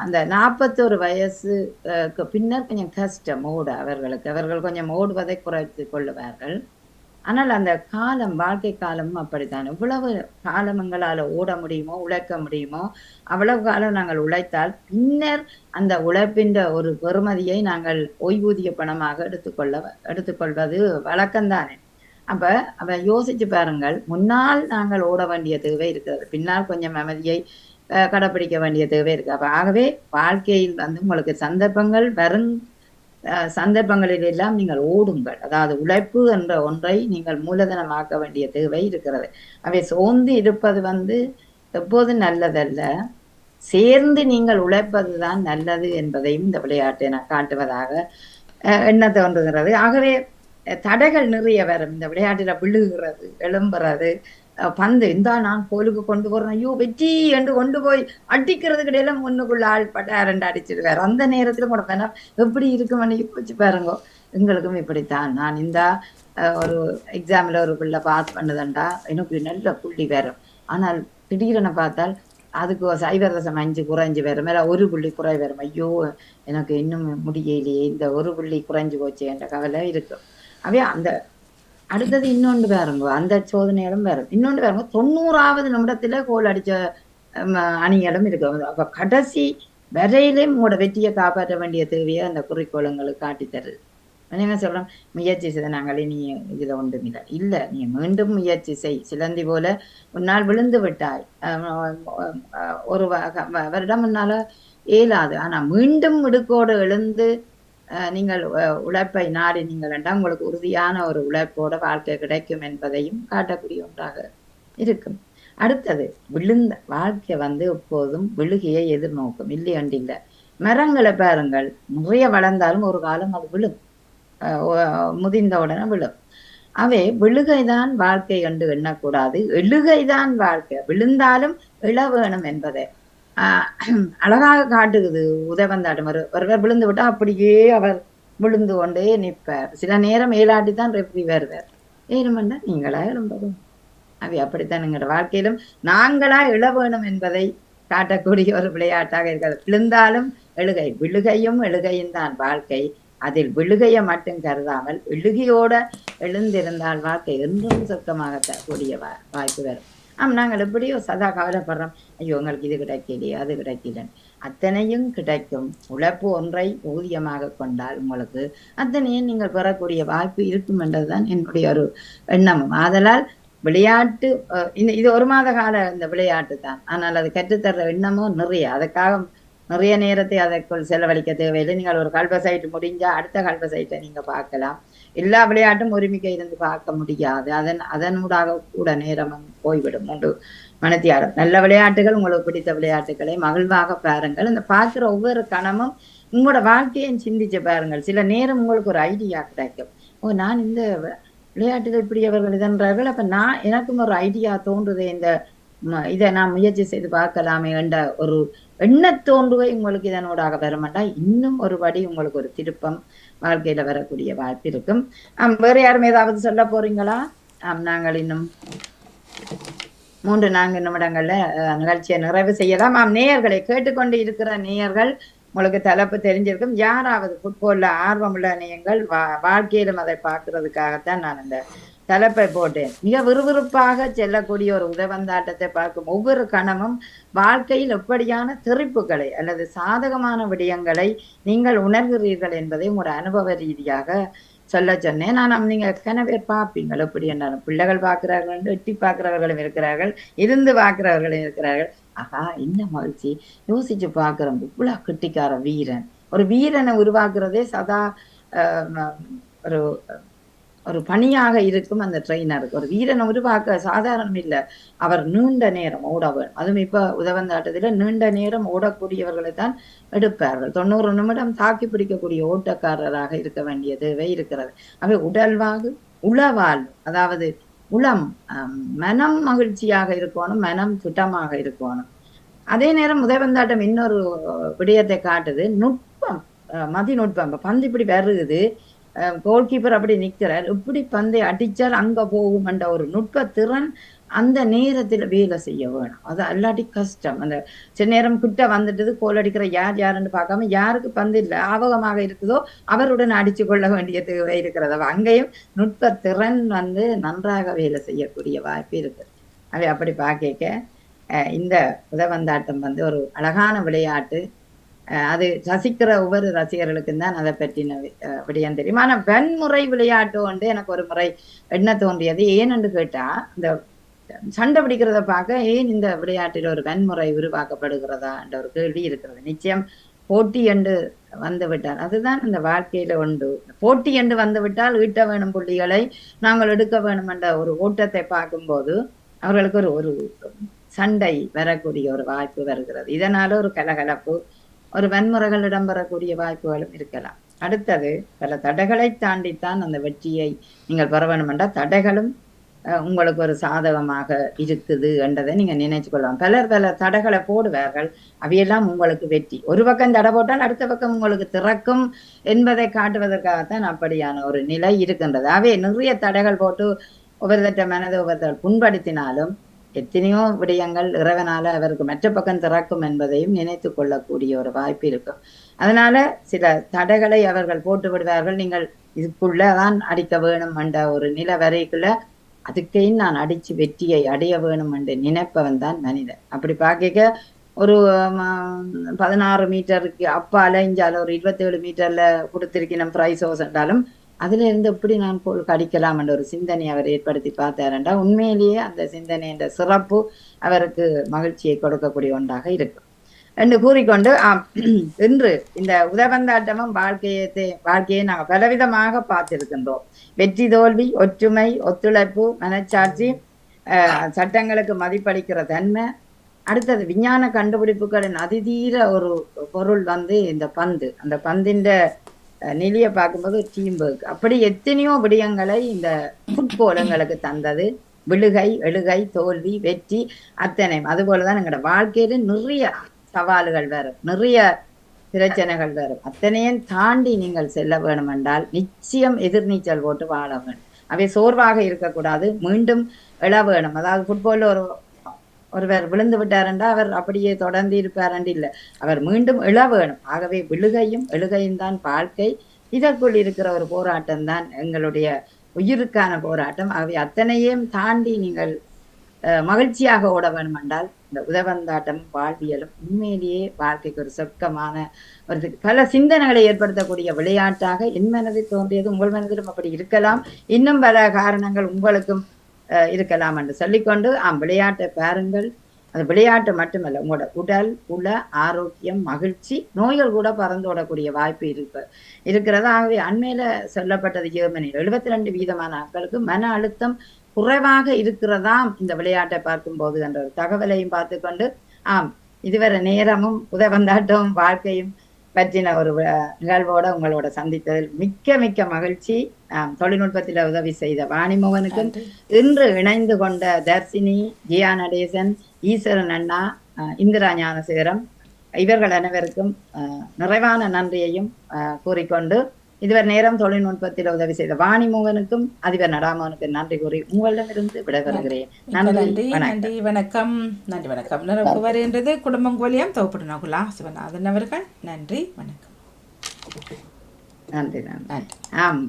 அந்த 41 வயசுக்கு பின்னர் கொஞ்சம் கஷ்டம் ஓட அவர்கள் கொஞ்சம் ஓடுவதை குறைத்து கொள்ளுவார்கள். ஆனால் அந்த காலம், வாழ்க்கை காலமும் அப்படித்தான். இவ்வளவு காலம் எங்களால் ஓட முடியுமோ, உழைக்க முடியுமோ, அவ்வளவு காலம் நாங்கள் உழைத்தால் அந்த உழைப்பின் ஒரு பெறுமதியை நாங்கள் ஓய்வூதிய பணமாக எடுத்துக்கொள்வது வழக்கம்தானே. அப்ப யோசிச்சு பாருங்கள், முன்னால் நாங்கள் ஓட வேண்டிய தேவை இருக்கிறது, பின்னால் கொஞ்சம் அமைதியை கடைப்பிடிக்க வேண்டிய தேவை இருக்கு. ஆகவே வாழ்க்கையில் உங்களுக்கு சந்தர்ப்பங்கள் வரும் சந்தர்ப்பங்களில் எல்லாம் நீங்கள் ஓடுங்கள். அதாவது உழைப்பு என்ற ஒன்றை நீங்கள் மூலதனமாக்க வேண்டிய தேவை இருக்கிறது. அவை சோர்ந்து இருப்பது எப்போதும் நல்லதல்ல, சேர்ந்து நீங்கள் உழைப்பதுதான் நல்லது என்பதையும் இந்த விளையாட்டை நான் காட்டுவதாக எண்ண தோன்றுகிறது. ஆகவே தடைகள் நிறைய வரும் இந்த விளையாட்டில, விழுகிறது, எழும்புறது, பந்து இந்த நான் கோலுக்கு கொண்டு போறேன், ஐயோ வெற்றி என்று கொண்டு போய் அடிக்கிறதுக்கு இடையில முன்னுக்குள்ள ஆள் பட்டாரண்டு அடிச்சிருக்காரு. அந்த நேரத்துல கூட வேணா எப்படி இருக்குமென்னு யோசிச்சு பாருங்க. எங்களுக்கும் இப்படித்தான். நான் இந்த ஒரு எக்ஸாம்ல ஒரு பிள்ளை பாஸ் பண்ணுதுண்டா எனக்கு நல்ல புள்ளி வரும், ஆனால் திடீரென பார்த்தால் அதுக்கு 0.5 குறைஞ்சு வரும், மேல 1 புள்ளி குறை வரும். ஐயோ எனக்கு இன்னும் முடியலையே, இந்த 1 புள்ளி குறைஞ்சு போச்சு என்ற கவலை இருக்கும். அவையா அந்த அடுத்தது இன்னொன்று பாருங்க, அந்த சோதனைகளும் வரும். இன்னொன்று பாருங்க, 90வது நிமிடத்துல கோல் அடிச்ச அணிகளும் இருக்கு. அப்ப கடைசி வரையிலேயும் உங்களோட வெற்றியை காப்பாற்ற வேண்டிய தேவையை அந்த குறிக்கோளங்களுக்கு காட்டித்தருது. என்ன சொல்றோம், முயற்சி செய்த நாங்களே நீ இதுல ஒன்றுமில்லை இல்ல, நீ மீண்டும் முயற்சி செய். சிலந்தி போல முன்னால் விழுந்து விட்டாய், ஒரு வருடம் முன்னால இயலாது, ஆனா மீண்டும் இடுக்கோடு எழுந்து நீங்கள் உழைப்பை நாடி நீங்கள் என்றால் உங்களுக்கு உறுதியான ஒரு உழைப்போட வாழ்க்கை கிடைக்கும் என்பதையும் காட்டக்கூடிய ஒன்றாக இருக்கும். அடுத்தது விழுந்த வாழ்க்கை எப்போதும் விழுகையை எதிர்நோக்கும், இல்லையண்டில்லை. மரங்களை பாருங்கள், நிறைய வளர்ந்தாலும் ஒரு காலம் அது விழும், முதிர்ந்த உடனே விழும். அவை விழுகைதான் வாழ்க்கை என்று எண்ணக்கூடாது, எழுகைதான் வாழ்க்கை. விழுந்தாலும் எழ வேணும் என்பதை அழகாக காட்டுகிறது உதவந்தாட்டம். ஒருவர் விழுந்து விட்டா அப்படியே அவர் விழுந்து கொண்டே நிற்பார். சில நேரம் ஏலாட்டித்தான் ரெஃப்ரி வருவார், ஏழுமண்டா நீங்களா எழும்பதும். அவை அப்படித்தான் எங்களோட வாழ்க்கையிலும் நாங்களா எழ வேணும் என்பதை காட்டக்கூடிய ஒரு விளையாட்டாக இருக்கிறது. விழுந்தாலும் எழுகை, விழுகையும் எழுகையும் தான் வாழ்க்கை. அதில் விழுகையை மட்டும் கருதாமல் எழுகையோட எழுந்திருந்தால் வாழ்க்கை என்றும் சொர்க்கமாக கூடிய வாய்ப்பு வரும். நாங்கள் எப்படியோ சதா கவலைப்படுறோம், ஐயோ உங்களுக்கு இது கிடைக்கலையே அது கிடைக்கலன்னு. அத்தனையும் கிடைக்கும். உழைப்பு ஒன்றை ஊதியமாக கொண்டால் உங்களுக்கு அத்தனையும் நீங்கள் பெறக்கூடிய வாய்ப்பு இருக்கும் என்றதுதான் என்னுடைய ஒரு எண்ணமும். ஆதலால் விளையாட்டு இது 1 மாத கால இந்த விளையாட்டு தான், ஆனால் அது கற்றுத்தர்ற எண்ணமும் நிறைய. அதுக்காக நிறைய நேரத்தை அதற்குள் செலவழிக்க தேவையில்லை. நீங்கள் ஒரு கல்வ சைட்டு முடிஞ்சா அடுத்த கல்வ சைட்டை நீங்க பார்க்கலாம். எல்லா விளையாட்டும் ஒருமிக்க இருந்து பார்க்க முடியாது, அதனூடாக கூட நேரமும் போய்விடும். 3 மணித்தியாலம் நல்ல விளையாட்டுகள், உங்களுக்கு பிடித்த விளையாட்டுகளை மகிழ்வாக பாருங்கள். இந்த பார்க்கிற ஒவ்வொரு கணமும் உங்களோட வாழ்க்கையை சிந்திச்சு பாருங்கள். சில நேரம் உங்களுக்கு ஒரு ஐடியா கிடைக்கும், நான் இந்த விளையாட்டில் இப்படி அவர்கள் இதன்றார்கள். அப்ப எனக்கும் ஒரு ஐடியா தோன்றுது, இந்த இதை நான் முயற்சி செய்து பார்க்கலாமே என்ற ஒரு எண்ண தோன்றுவை உங்களுக்கு இதனோடாக வரமாட்டா, இன்னும் ஒரு படி உங்களுக்கு ஒரு திருப்பம் வாழ்க்கையில வரக்கூடிய வாய்ப்பு இருக்கும். வேற யாரும் ஏதாவது சொல்ல போறீங்களா? நாங்கள் இன்னும் 3-4 நிமிடங்கள்ல நிகழ்ச்சியை நிறைவு செய்யலாம். நேயர்களை கேட்டுக்கொண்டு இருக்கிற நேயர்கள், உங்களுக்கு தலைப்பு தெரிஞ்சிருக்கும். யாராவது ஃபுட்பால்ல ஆர்வமுள்ள நேயங்கள் வாழ்க்கையிலும் அதை பார்க்கறதுக்காகத்தான் நான் இந்த தலைப்பை போட்டேன். மிக விறுவிறுப்பாக செல்லக்கூடிய ஒரு உதவந்தாட்டத்தை பார்க்கும் ஒவ்வொரு கணமும் வாழ்க்கையில் எப்படியான தெறிப்புகளை அல்லது சாதகமான விடயங்களை நீங்கள் உணர்கிறீர்கள் என்பதை ஒரு அனுபவ ரீதியாக சொல்ல சொன்னேன். நான் நீங்க எத்தனை பேர் பார்ப்பீங்கள் எப்படி என்றாலும், பிள்ளைகள் பார்க்கிறார்கள், எட்டி பார்க்கிறவர்களும் இருக்கிறார்கள், இருந்து பார்க்கிறவர்களும் இருக்கிறார்கள். ஆஹா, என்ன மகிழ்ச்சி, யோசிச்சு பார்க்கிறோம், இவ்வளவு கெட்டிக்கார வீரன். ஒரு வீரனை உருவாக்குறதே சதா ஒரு ஒரு பணியாக இருக்கும் அந்த ட்ரெயினருக்கு. ஒரு வீரனை உருவாக்க சாதாரணம் இல்லை. அவர் நீண்ட நேரம் ஓட வேணும். அதுவும் இப்ப உதவந்தாட்டத்துல நீண்ட நேரம் ஓடக்கூடியவர்களை தான் எடுப்பார்கள். 90 நிமிடம் தாக்கி பிடிக்கக்கூடிய ஓட்டக்காரராக இருக்க வேண்டிய தேவை இருக்கிறது. அவை உடல்வாகு உளவாழ்வு, அதாவது உளம் மனம் மகிழ்ச்சியாக இருக்கணும், மனம் திட்டமாக இருக்கணும். அதே நேரம் உதவந்தாட்டம் இன்னொரு விடயத்தை காட்டுது, நுட்பம், மதிநுட்பம். பந்து இப்படி வருகுது, கோல் கீப்பர் அப்படி நிற்கிறார், இப்படி பந்தை அடிச்சால் அங்க போகும் என்ற ஒரு நுட்ப திறன் அந்த நேரத்துல வேலை செய்ய வேணும். அது அல்லாட்டி கஷ்டம். அந்த சில நேரம் கிட்ட வந்துட்டது, கோல் அடிக்கிற யாருன்னு பார்க்காம யாருக்கு பந்து இல்லை ஆபகமாக இருக்குதோ அவருடன் அடிச்சு கொள்ள வேண்டிய தேவை இருக்கிறது. அங்கேயும் நுட்ப திறன் நன்றாக வேலை செய்யக்கூடிய வாய்ப்பு இருக்கு. அவை அப்படி பார்க்க இந்த உதவந்தாட்டம் ஒரு அழகான விளையாட்டு. அது ரசிக்கிற ஒவ்வொரு ரசிகர்களுக்கும் தான் அதை பற்றின விடயம் தெரியும். ஆனா வன்முறை விளையாட்டு வந்து எனக்கு ஒரு முறை என்ன தோன்றியது, ஏன்னு கேட்டா இந்த சண்டை பிடிக்கிறத பார்க்க ஏன் இந்த விளையாட்டில் ஒரு வன்முறை உருவாக்கப்படுகிறதா என்ற ஒரு கேள்வி இருக்கிறது. நிச்சயம் போட்டி என்று வந்து விட்டால் அதுதான் இந்த வாழ்க்கையில உண்டு. போட்டி என்று வந்து விட்டால் ஈட்ட வேணும் புள்ளிகளை நாங்கள் எடுக்க வேணும் என்ற ஒரு ஓட்டத்தை பார்க்கும்போது அவர்களுக்கு ஒரு சண்டை வரக்கூடிய ஒரு வாய்ப்பு வருகிறது. இதனால ஒரு கலகலப்பு, ஒரு வன்முறைகள் இடம்பெறக்கூடிய வாய்ப்புகளும் இருக்கலாம். அடுத்தது, பல தடைகளை தாண்டித்தான் அந்த வெற்றியை நீங்கள் பெற வேண்டும் என்றால் தடைகளும் உங்களுக்கு ஒரு சாதகமாக இருக்குது என்றதை நீங்க நினைச்சு கொள்ளலாம். பலர் தடைகளை போடுவார்கள், அவையெல்லாம் உங்களுக்கு வெற்றி. ஒரு பக்கம் தடை போட்டால் அடுத்த பக்கம் உங்களுக்கு திறக்கும் என்பதை காட்டுவதற்காகத்தான் அப்படியான ஒரு நிலை இருக்கின்றது. அவை நிறைய தடைகள் போட்டு ஒவ்வொருத்த மனதை ஒவ்வொருத்தர் புண்படுத்தினாலும் எத்தனையோ விடயங்கள் இறைவனால அவருக்கு மற்ற பக்கம் திறக்கும் என்பதையும் நினைத்து கொள்ளக்கூடிய ஒரு வாய்ப்பு இருக்கும். அதனால சில தடைகளை அவர்கள் போட்டு விடுவார்கள். நீங்கள் இதுக்குள்ளதான் அடிக்க வேணும் என்ற ஒரு நிலை வரைக்குள்ள அதுக்கையும் நான் அடிச்சு வெற்றியை அடைய வேணும் என்று நினைப்பவன் தான் மனிதன். அப்படி பார்க்க ஒரு 16 மீட்டருக்கு அப்பால இஞ்சால ஒரு 27 மீட்டர்ல கொடுத்திருக்கணும் பிரைஸ் ஹோஸ் என்றாலும் அதுல இருந்து எப்படி நான் கடிக்கலாம் என்ற ஒரு சிந்தனை அவர் ஏற்படுத்தி பார்த்தாருண்டா உண்மையிலேயே அந்த சிந்தனை என்ற சிறப்பு அவருக்கு மகிழ்ச்சியை கொடுக்கக்கூடிய ஒன்றாக இருக்கும் என்று கூறிக்கொண்டு இன்று இந்த உதவந்தாட்டமும் வாழ்க்கையை நாங்கள் பலவிதமாக பார்த்திருக்கின்றோம். வெற்றி தோல்வி, ஒற்றுமை, ஒத்துழைப்பு, மனச்சாட்சி, சட்டங்களுக்கு மதிப்பளிக்கிற தன்மை. அடுத்தது விஞ்ஞான கண்டுபிடிப்புகளின் அதிதீர ஒரு பொருள் இந்த பந்து. அந்த பந்தின் நிலைய பார்க்கும்போது டீம் ஒர்க், அப்படி எத்தனையோ விடயங்களை இந்த ஃபுட்பால் எங்களுக்கு தந்தது. விழுகை, எழுகை, தோல்வி, வெற்றி அத்தனை. அதுபோலதான் எங்களோட வாழ்க்கையில நிறைய சவால்கள் வரும், நிறைய பிரச்சனைகள் வரும். அத்தனையும் தாண்டி நீங்கள் செல்ல வேணும் என்றால் நிச்சயம் எதிர்நீச்சல் போட்டு வாழ வேணும். அவை சோர்வாக இருக்கக்கூடாது, மீண்டும் எழ வேணும். அதாவது ஃபுட்பால்ல ஒருவர் விழுந்து விட்டாருண்டா அவர் அப்படியே தொடர்ந்து இருப்பாரண்டு இல்லை, அவர் மீண்டும் எழ வேணும். ஆகவே விழுகையும் எழுகையும் தான் வாழ்க்கை. இதற்குள் இருக்கிற ஒரு போராட்டம் தான் எங்களுடைய உயிருக்கான போராட்டம். ஆகவே அத்தனையும் தாண்டி நீங்கள் மகிழ்ச்சியாக ஓட வேணும் என்றால் இந்த உதவந்தாட்டம் வாழ்வியலும் உண்மையிலேயே வாழ்க்கைக்கு ஒரு சொர்க்கமான ஒரு பல சிந்தனைகளை ஏற்படுத்தக்கூடிய விளையாட்டாக என் மனதில் தோன்றியது. உங்கள் மனதிலும் அப்படி இருக்கலாம், இன்னும் பல காரணங்கள் உங்களுக்கும் இருக்கலாம் என்று சொல்லிக்கொண்டு விளையாட்டை பாருங்கள். அது விளையாட்டு மட்டுமல்ல, உங்களோட உடல் உள்ள ஆரோக்கியம், மகிழ்ச்சி, நோய்கள் கூட பறந்தோடக்கூடிய வாய்ப்பு இருக்கிறது. ஆகவே அண்மையில சொல்லப்பட்டது, ஜெர்மனியில் 72% மக்களுக்கு மன அழுத்தம் குறைவாக இருக்கிறதாம் இந்த விளையாட்டை பார்க்கும் போது என்ற ஒரு தகவலையும் பார்த்து கொண்டு இதுவரை நேரமும் உதவந்தாட்டமும் வாழ்க்கையும் பற்றின ஒரு நிகழ்வோட உங்களோட சந்தித்ததில் மிக்க மிக்க மகிழ்ச்சி. தொழில்நுட்பத்தில் உதவி செய்த வாணிமோகனுக்கும் இன்று இணைந்து கொண்ட தர்சினி, ஜியா நடேசன், ஈஸ்வரன் அண்ணா, இந்திரா ஞானசேகரம் இவர்கள் அனைவருக்கும் நிறைவான நன்றியையும் கூறிக்கொண்டு இதுவரை நேரம் தொழில்நுட்பத்தில் உதவி செய்த வாணிமோகனுக்கும் அதிபர் நடாமோகனுக்கு நன்றி கூறி உங்களிடமிருந்து விடைபெறுகிறேன். நன்றி நன்றி வணக்கம். நன்றி வணக்கம். நிறைவு வருகின்றது குடும்பம் கோலியம் தொகுப்பு நகுலா சிவநாதன் அவர்கள். நன்றி வணக்கம். நன்றி நன்றி. ஆம்.